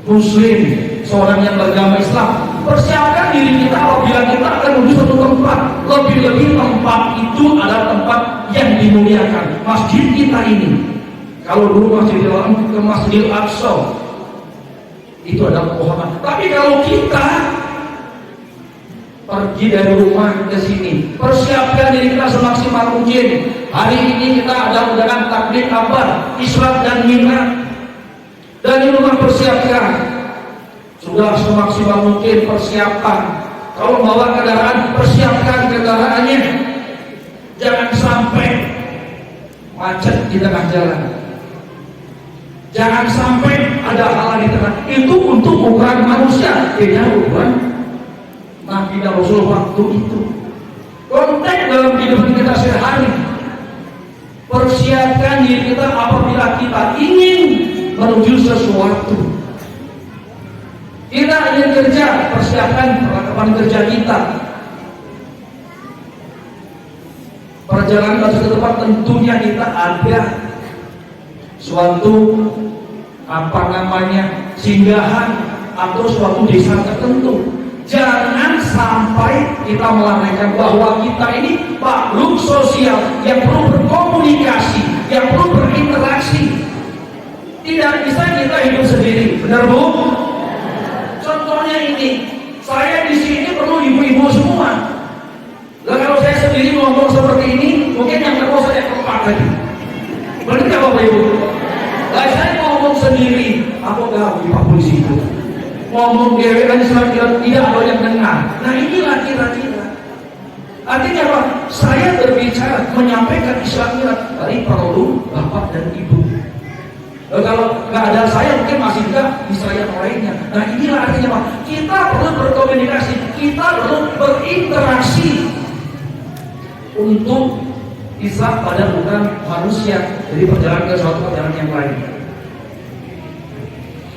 Muslim, seorang yang beragama Islam, persiapkan diri kita apabila kita akan menuju suatu tempat. Lebih-lebih tempat itu adalah tempat yang dimuliakan. Masjid kita ini, kalau dulu Masjidil Haram ke Masjidil Aqsa, itu adalah Muhammad. Tapi kalau kita pergi dari rumah ke sini, persiapkan diri kita semaksimal mungkin. Hari ini kita ada undangan taklim kabar Isra dan Mi'raj. Dari rumah persiapkan, sudah semaksimal mungkin persiapan. Kalau bawa kendaraan, persiapkan kendaraannya. Jangan sampai macet di tengah jalan. Jangan sampai ada hal di tengah. Itu untuk ukuran manusia, beda ukuran Nabi dan Rasul waktu itu. Konteks dalam kehidupan kita sehari. Persiapkan diri kita apabila kita ingin menuju sesuatu. Kita ingin kerja, persiapkan perlengkapan teman kerja kita. Perjalanan menuju ke tempat tentunya kita ada suatu singgahan atau suatu desa tertentu. Jangan sampai kita melalaikan bahwa kita ini makhluk sosial yang perlu berkomunikasi, yang perlu berinteraksi. Tidak bisa kita hidup sendiri, benar Bu? Contohnya ini, saya di sini perlu ibu-ibu semua. Nah, kalau saya sendiri ngomong seperti ini, mungkin yang kedua saya keempat lagi. Benar nggak Bapak Ibu? Nah, saya ngomong sendiri, aku nggak di Pak Polisi itu. Ngomong dewean tidak banyak dengar. Nah, inilah kira-kira. Artinya apa? Saya berbicara, menyampaikan Islam dari perlu Bapak dan Ibu. Nah, kalau nggak ada saya, mungkin masih bisa yang lainnya. Nah, inilah artinya apa? Kita perlu berkomunikasi, kita perlu berinteraksi untuk bisa pada bukan manusia, jadi perjalanan ke suatu perjalanan yang lain.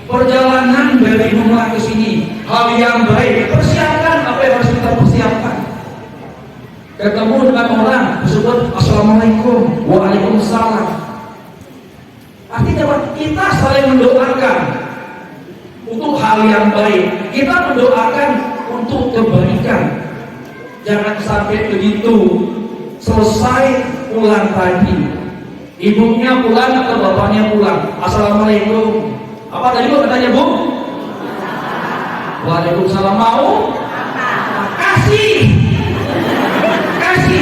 Perjalanan dari rumah ke sini, hal yang baik, persiapkan apa yang harus kita persiapkan. Ketemu dengan orang, disebut Assalamualaikum, Waalaikumsalam. Artinya apa? Kita saling mendoakan untuk hal yang baik. Kita mendoakan untuk kebaikan. Jangan sampai begitu selesai pulang tadi, ibunya pulang atau bapaknya pulang, Assalamualaikum. Apa tadi Bu katanya Bu? Waalaikumsalam. Mau? Kasih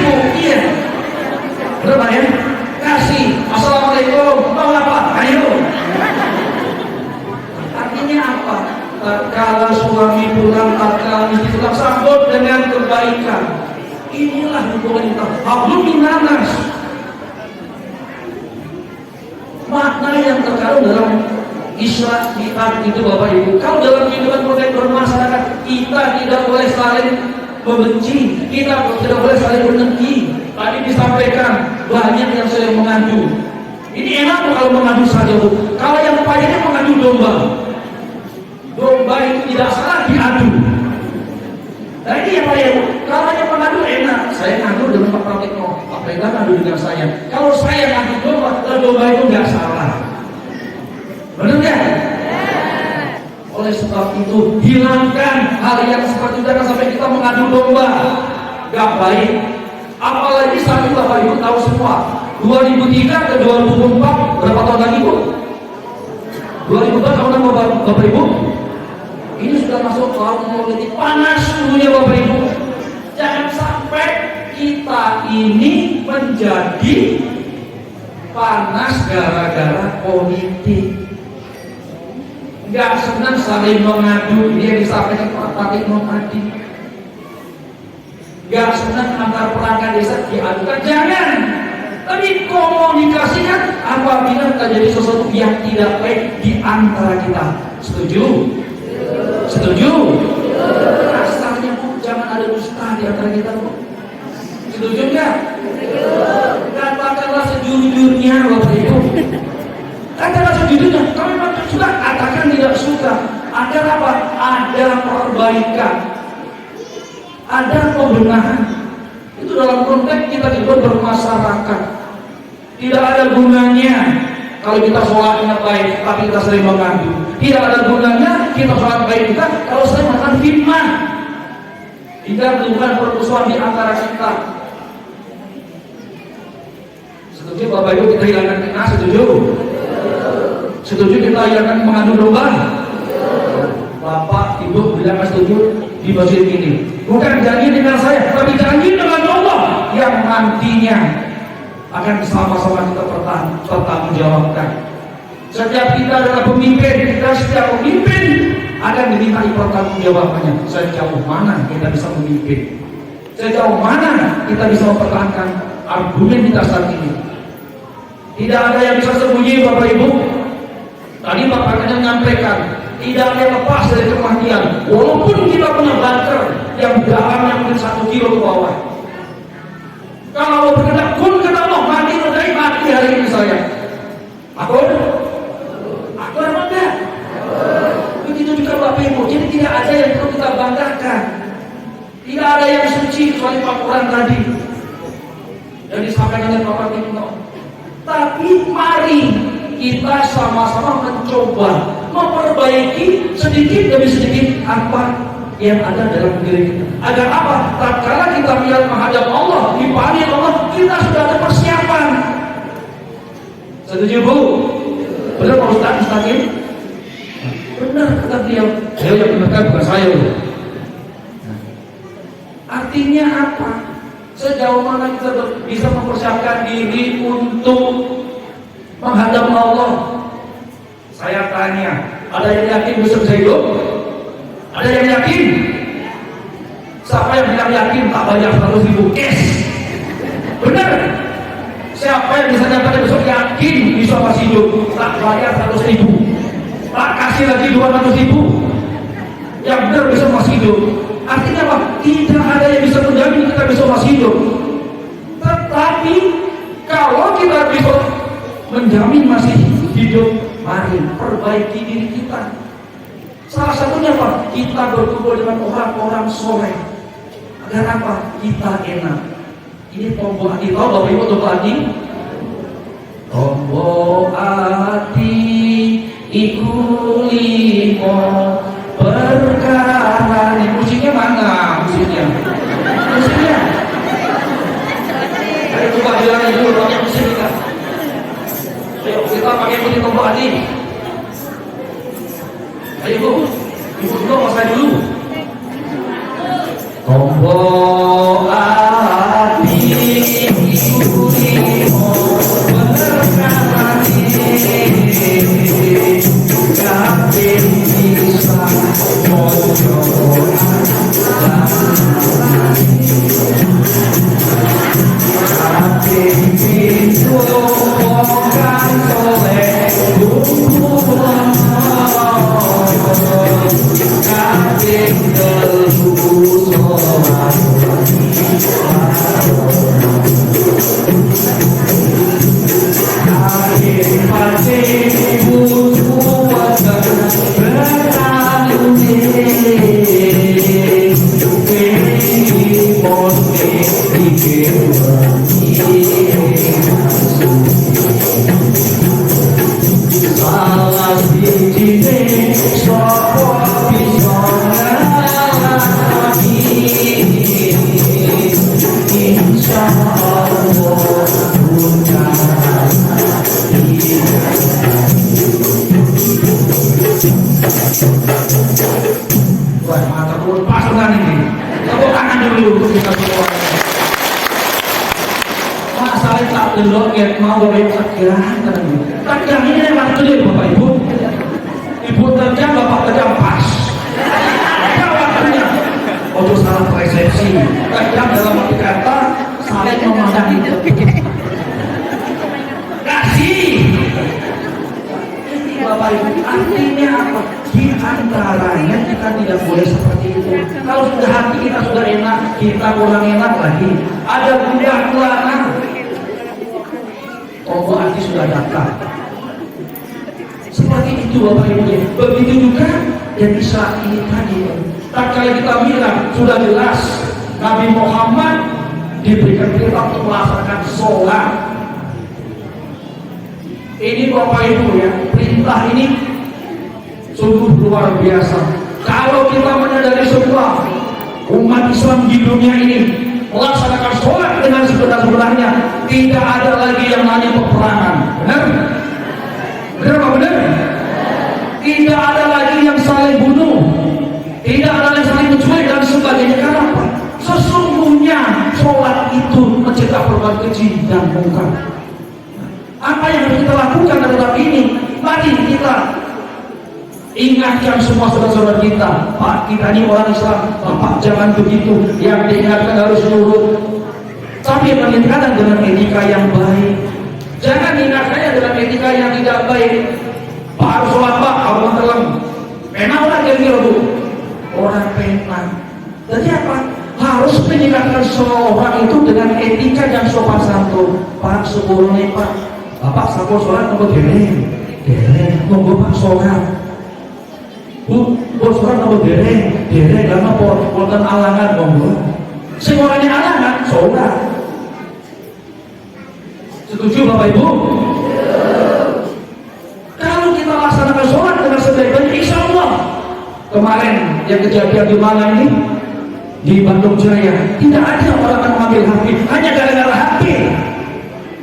Bu, iya. Berapa ya? Kasih. Assalamualaikum. Mau apa? Ayo. Artinya apa? Kalau suami pulang, kalau istri pulang, sambut dengan kebaikan. Inilah hubungan kita. Hablum minanas. Makna yang terkandung dalam Islam kita itu Bapak Ibu. Kalau dalam kehidupan bermasyarakat, kita tidak boleh saling membenci, kita tidak boleh saling mendengki. Tadi disampaikan banyak yang sering mengadu. Ini enak kalau mengadu saja Bu. Kalau yang payahnya mengadu domba. Domba itu tidak salah diadu. Nah ini yang payah Bu. Kalau yang mengadu enak, saya ngadu dengan Pak Pratikno, Pak Pega ngadu dengan saya. Kalau saya ngadu domba itu nggak salah. Benar nggak? Oleh sebab itu hilangkan hal yang seperti itu, jangan sampai kita mengadu domba, nggak baik. Apalagi saat itu Bapak Ibu tahu semua, 2003 ke 2004 berapa tahun lagi Bu? 2004 tahun Bapak Ibu? Ini sudah masuk tahun politik panas suhunya Bapak Ibu. Jangan sampai kita ini menjadi panas gara-gara politik. Gak senang saling mengadu, dia disampaikan Pak Pratikno tadi. Gak senang antar perangkat desa diadukan, jangan. Tapi komunikasikan apabila terjadi sesuatu yang tidak baik di antara kita. Setuju? Setuju? Asalnya Bu, jangan ada dusta di antara kita Bu. Setuju nggak? Katakanlah sejujurnya Bapak Ibu. Katakanlah sejujurnya. Kami suka katakan tidak suka. Ada apa? Ada perbaikan. Ada pembenahan. Itu dalam konteks kita juga bermasyarakat. Tidak ada gunanya kalau kita sholatnya baik, tapi kita sering mengadu. Tidak ada gunanya kita sholat baik kita kalau sering makan fitnah. Tidak menimbulkan permusuhan di antara kita. Setuju Bapak Ibu kita hilangkan fitnah? Setuju? Setuju kita hilangkan mengadu domba? Bapak Ibu bilang setuju di masjid ini. Bukan janji dengan saya, tapi janji dengan Allah yang nantinya akan sama-sama kita pertanggungjawabkan. Setiap kita adalah pemimpin, dan setiap pemimpin akan dimintai pertanggungjawabannya. Sejauh mana kita bisa memimpin? Sejauh mana kita bisa mempertahankan argumen kita saat ini? Tidak ada yang bisa sembunyi Bapak Ibu. Tadi Pak Pakanya menyampaikan, tidak ada yang lepas dari kematian. Walaupun kita punya bunker yang dalamnya mungkin 1 kilo ke bawah. Kalau Allah berkehendak, kun kata Allah, mati hari ini saya. Aku apa enggak? Begitu juga Bapak Ibu. Jadi tidak ada yang perlu kita banggakan. Tidak ada yang suci kecuali Al-Quran tadi yang disampaikan oleh Bapak Tino. Tapi mari kita sama-sama mencoba memperbaiki sedikit demi sedikit apa yang ada dalam diri kita. Agar apa? Tatkala kita melihat menghadap Allah, dipanggil Allah, kita sudah ada persiapan. Setuju Bu? Benar Pak Ustaz Mustaqim? Benar kata beliau. Beliau yang benarkan bukan saya Bu. Artinya apa? Sejauh mana kita bisa mempersiapkan diri untuk menghadap Allah? Saya tanya, ada yang yakin besok bisa hidup? Ada yang yakin? Siapa yang bilang yakin tak bayar 100.000 cash? Benar? Siapa yang bisa nyatakan besok yakin bisa masih hidup tak bayar 100.000? Tak kasih lagi 200.000? Yang benar bisa masih hidup. Artinya apa? Tidak ada yang bisa menjamin kita bisa masih hidup. Tetapi kalau kita bisa menjamin masih hidup, mari perbaiki diri kita. Salah satunya apa? Kita berkumpul dengan orang-orang soleh. Agar apa? Kita enak. Ini tombol hati. Tahu Bapak Ibu tombol hati? Tombol hati ikulimo perkara. Ini musiknya mana? Musiknya? Ayo coba bilangin dulu pakai musik kita. Ayo kita pakai musik tombol hati. Ayo Bu, ibu dulu sama saya dulu. Tombol hati ikulimo perkara kapten bisa mojo kapten pintu bukan soleh kapten gelbu sholat akhir pasti butuh Wah, mata pun pasangan ini. Tepuk tangan dulu untuk kita semua. Masalah tak delok ya mau boleh sekian terjang ini memang itu Bapak Ibu. Ibu terjang, Bapak terjang pas. Waktunya. Untuk salah persepsi. Terjang dalam arti kata saling memandangi. Kasih. Bapak Ibu, artinya apa? Di antaranya kita tidak boleh seperti itu. Kalau sudah hati kita sudah enak, kita kurang enak lagi. Ada gundah-gulana. Tombol hati sudah datang. Seperti itu Bapak Ibu. Begitu juga yang Isra ini tadi. Tak kali kita bilang sudah jelas Nabi Muhammad diberikan perintah untuk melaksanakan sholat. Ini Bapak Ibu ya, perintah ini sungguh luar biasa. Kalau kita menyadari semua umat Islam di dunia ini melaksanakan sholat dengan sebenar-benarnya, tidak ada lagi yang namanya peperangan. Benar? Benar apa benar? Tidak ada lagi yang saling bunuh, tidak ada yang saling menculik dan sebagainya. Kenapa? Sesungguhnya sholat itu mencegah perbuatan keji dan mungkar. Apa yang harus kita lakukan adalah ini. Mari kita ingatkan semua saudara-saudara kita. Pak, kita ini orang Islam. Bapak jangan begitu. Yang diingatkan harus nurut. Tapi mengingatkan dengan etika yang baik. Jangan diingatkannya dengan etika yang tidak baik. Pak harus sholat Pak, Allah telah. Memang orang yang gitu. Orang penang. Jadi apa? Harus mengingatkan seorang itu dengan etika yang sopan santun. Pak, sepuluh nih Pak. Bapak sampun sholat nunggu geleng, nunggu Pak sholat. Bu, bos orang apa dereng karena wonten alangan monggo. Sing orane alangan sholat. Setuju Bapak Ibu? Kalau kita laksanakan sholat dengan sebaik-baiknya, insya Allah. Kemarin yang kejadian di mana ini? Di Bandung Jaya, tidak ada orang yang mengambil HP, hanya gara-gara HP.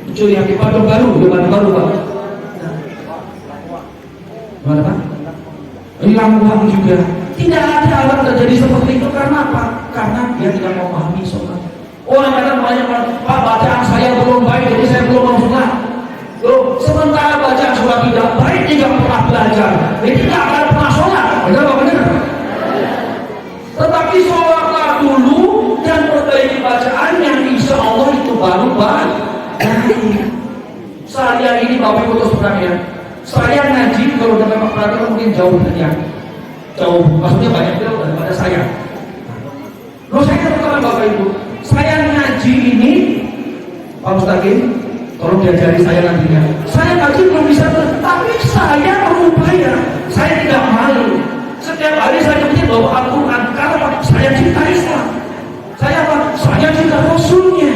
Mencuri HP Bandung Baru, di Bandung Baru Pak. Mana Pak? Hilang uang juga. Tidak ada alat terjadi seperti itu karena apa? Karena dia tidak memahami sholat. Orang kadang banyak Pak, bacaan saya belum baik, jadi saya belum mau sholat. Loh, sementara bacaan sholat tidak baik, tidak pernah belajar, jadi tidak akan pernah sholat. Benar apa benar? Tetapi sholatlah dulu dan perbaiki bacaannya, insya Allah itu baru baik. Saya ini Bapak Ibu terus terang ya. Saya ngaji kalau udah memang perhatian mungkin jauh ya. Jauh, maksudnya banyak jauh daripada saya. Loh saya katakan Bapak Ibu, saya ngaji ini Pak Mustaqim, tolong diajari saya nantinya. Saya ngaji belum bisa, tapi saya berupaya. Saya tidak malu. Setiap hari saya ingin bawa Al-Quran karena saya cinta Islam. Saya cinta Rasulnya.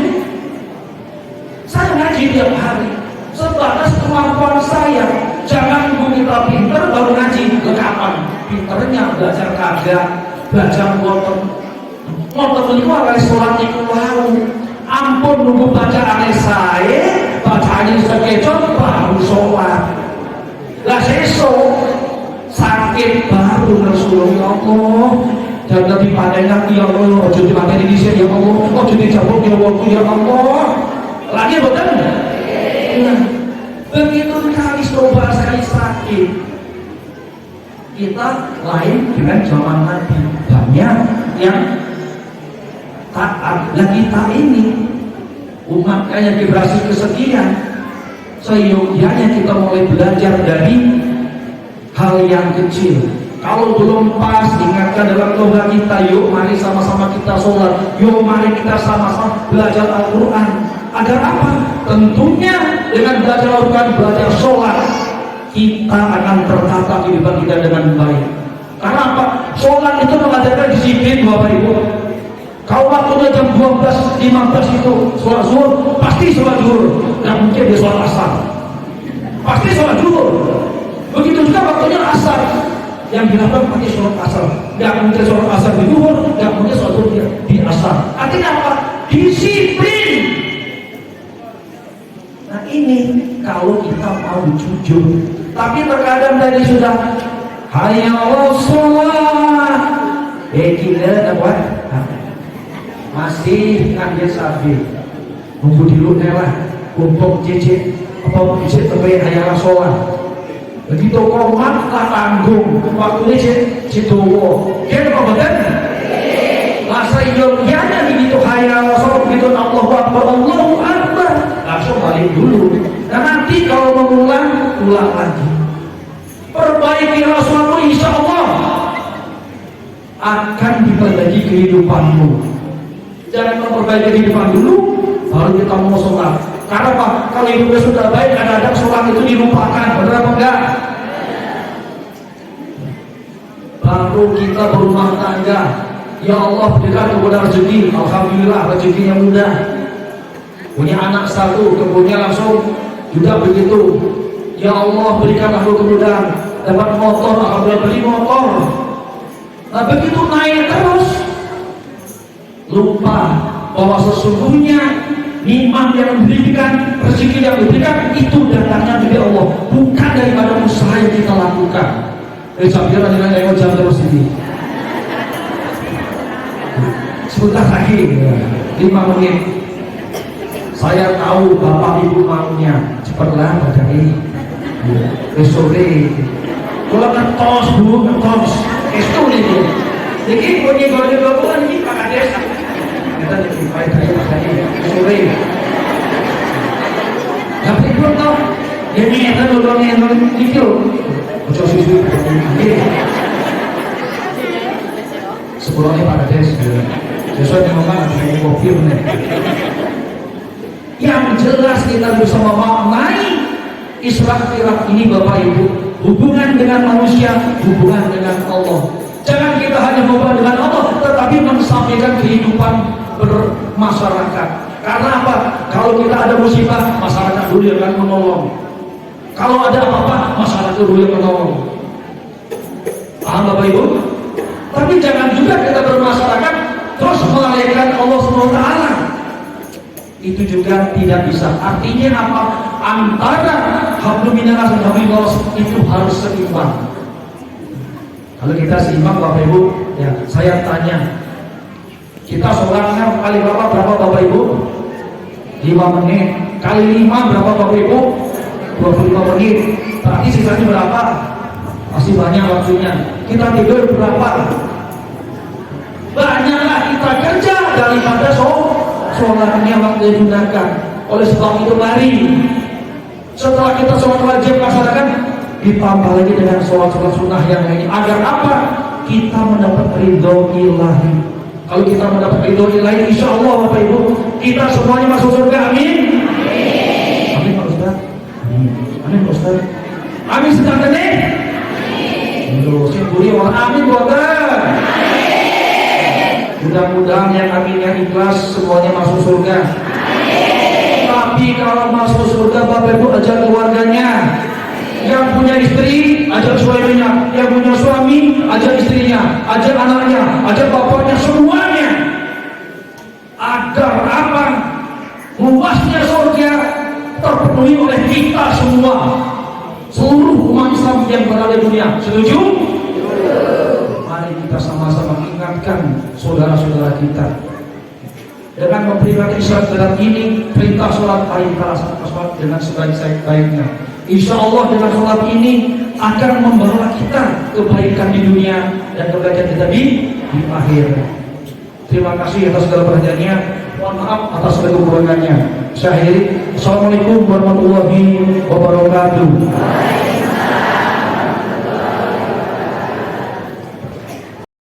Saya ngaji tiap hari sebatas kemampuan saya. Jangan nunggu kita pinter baru ngaji. Kapan? Pinternya belajar kagak, belajar motor itu oleh sholat itu lau. Ampun nunggu bacaan saya, bacaannya sekejap baru sholat. Lah sesok sakit baru Rasulullah, ya Allah, jangan dipakai lagi ya Allah, ojo dipakai di sini ya Allah, ojo dicabut ya waktu ya Allah. Lagi betul? Nah, begitu kali coba sekali sakit, kita lain dengan zaman Nabi. Banyak yang taat. Nah kita ini umat kayak generasi kesekian, seyogyanya kita mulai belajar dari hal yang kecil. Kalau belum pas, ingatkan dalam doa kita, yuk mari sama-sama kita sholat, yuk mari kita sama-sama belajar Al-Quran. Agar apa? Tentunya dengan belajar Al-Quran, belajar sholat, kita akan tertata kehidupan kita dengan baik. Karena apa? Sholat itu mengajarkan disiplin Bapak Ibu. Kalau waktunya jam 12.15 itu sholat zuhur, pasti sholat zuhur. Tidak mungkin dia sholat asar, pasti sholat zuhur. Begitu juga waktunya asar, yang dilakukan pakai sholat asar. Tidak mungkin sholat asar di zuhur, tidak mungkin sholat zuhur di asar. Artinya apa? Disiplin. Nah ini kalau kita mau jujur. Tapi terkadang tadi sudah hayya 'alas shalah, kita apa? Masih ngambil sapi, nunggu di luar lah, kumpul cicit, apa cicit terbaik hayya 'alas shalah. Begitu komat lah tanggung, waktunya citowo, dia apa betul? Masa yogyanya begitu hayya 'alas shalah, begitu Allahu Akbar, Allahu Akbar, langsung balik dulu. Dan nanti kalau mengulang, ulang lagi. Perbaiki Rasulullah, insya Allah akan diperbaiki kehidupanmu. Jangan memperbaiki kehidupan dulu, baru kita mau sholat. Karena apa? Kalau hidupnya sudah baik, kadang-kadang sholat itu dilupakan. Benar apa enggak? Baru kita berumah tangga, ya Allah berikan kepada rezeki. Alhamdulillah rezekinya mudah. Punya anak satu, kebunnya langsung juga begitu. Ya Allah berikan aku kemudahan, dapat motor, alhamdulillah beli motor. Nah begitu naik terus, lupa bahwa sesungguhnya nikmat yang diberikan, rezeki yang diberikan itu datangnya dari Allah, bukan daripada usaha yang kita lakukan. Sambil lagi jam terus ini. Sebentar lagi 5 menit. Saya tahu Bapak Ibu maunya cepatlah pada ini. Sore. Kalau ngetos Bu, ngetos. Itu itu. Jadi punya gol-gol ini kakak desa. Kita jadi baik saya tadi sore. Tapi belum tahu. Ini ada dorongnya yang video. Ucap susu. Sebelumnya pada desa. Sesuai dengan mana saya kopi benar. Yang jelas kita bisa memaknai Islam Irak ini Bapak Ibu, hubungan dengan manusia, hubungan dengan Allah. Jangan kita hanya hubungan dengan Allah, tetapi mensampaikan kehidupan bermasyarakat. Karena apa? Kalau kita ada musibah, masyarakat dulu yang akan menolong. Kalau ada apa-apa, masyarakat dulu yang menolong. Paham Bapak Ibu? Tapi jangan juga kita bermasyarakat terus melalaikan Allah SWT. Itu juga tidak bisa. Artinya apa? Antara hablum minanas dan hablum itu harus seimbang. Kalau kita seimbang Bapak Ibu, ya saya tanya, kita sholatnya kali berapa Bapak Ibu? 5 menit. Kali 5 berapa Bapak Ibu? 25 menit. Berarti sisanya berapa? Masih banyak waktunya. Kita tidur berapa? Banyaklah kita kerja daripada sholatnya waktu digunakan. Oleh sebab itu mari setelah kita sholat wajib laksanakan, ditambah lagi dengan sholat sunnah yang lainnya. Agar apa? Kita mendapat ridho ilahi. Kalau kita mendapat ridho ilahi, insya Allah Bapak Ibu, kita semuanya masuk surga. Amin. Amin Pak Ustaz. Amin Pak Ustaz. Amin sedang tenang. Amin Bapak. Mudah-mudahan yang amin yang ikhlas semuanya masuk surga. Tapi kalau masuk surga Bapak Ibu ajak keluarganya. Yang punya istri ajak suaminya, yang punya suami ajak istrinya, ajak anaknya, ajak bapaknya, semuanya. Agar apa? Luasnya surga terpenuhi oleh kita semua, seluruh umat Islam yang berada di dunia. Setuju? Mari kita sama-sama ingatkan saudara-saudara kita dengan memperingati sholat ini. Perintah sholat hari kita laksanakan sholat dengan sebaik-baiknya. Insya Allah dengan sholat ini akan membawa kita kebaikan di dunia dan kebaikan kita di akhir. Terima kasih atas segala perhatiannya. Mohon maaf atas segala kekurangannya. Saya akhiri. Assalamualaikum warahmatullahi wabarakatuh.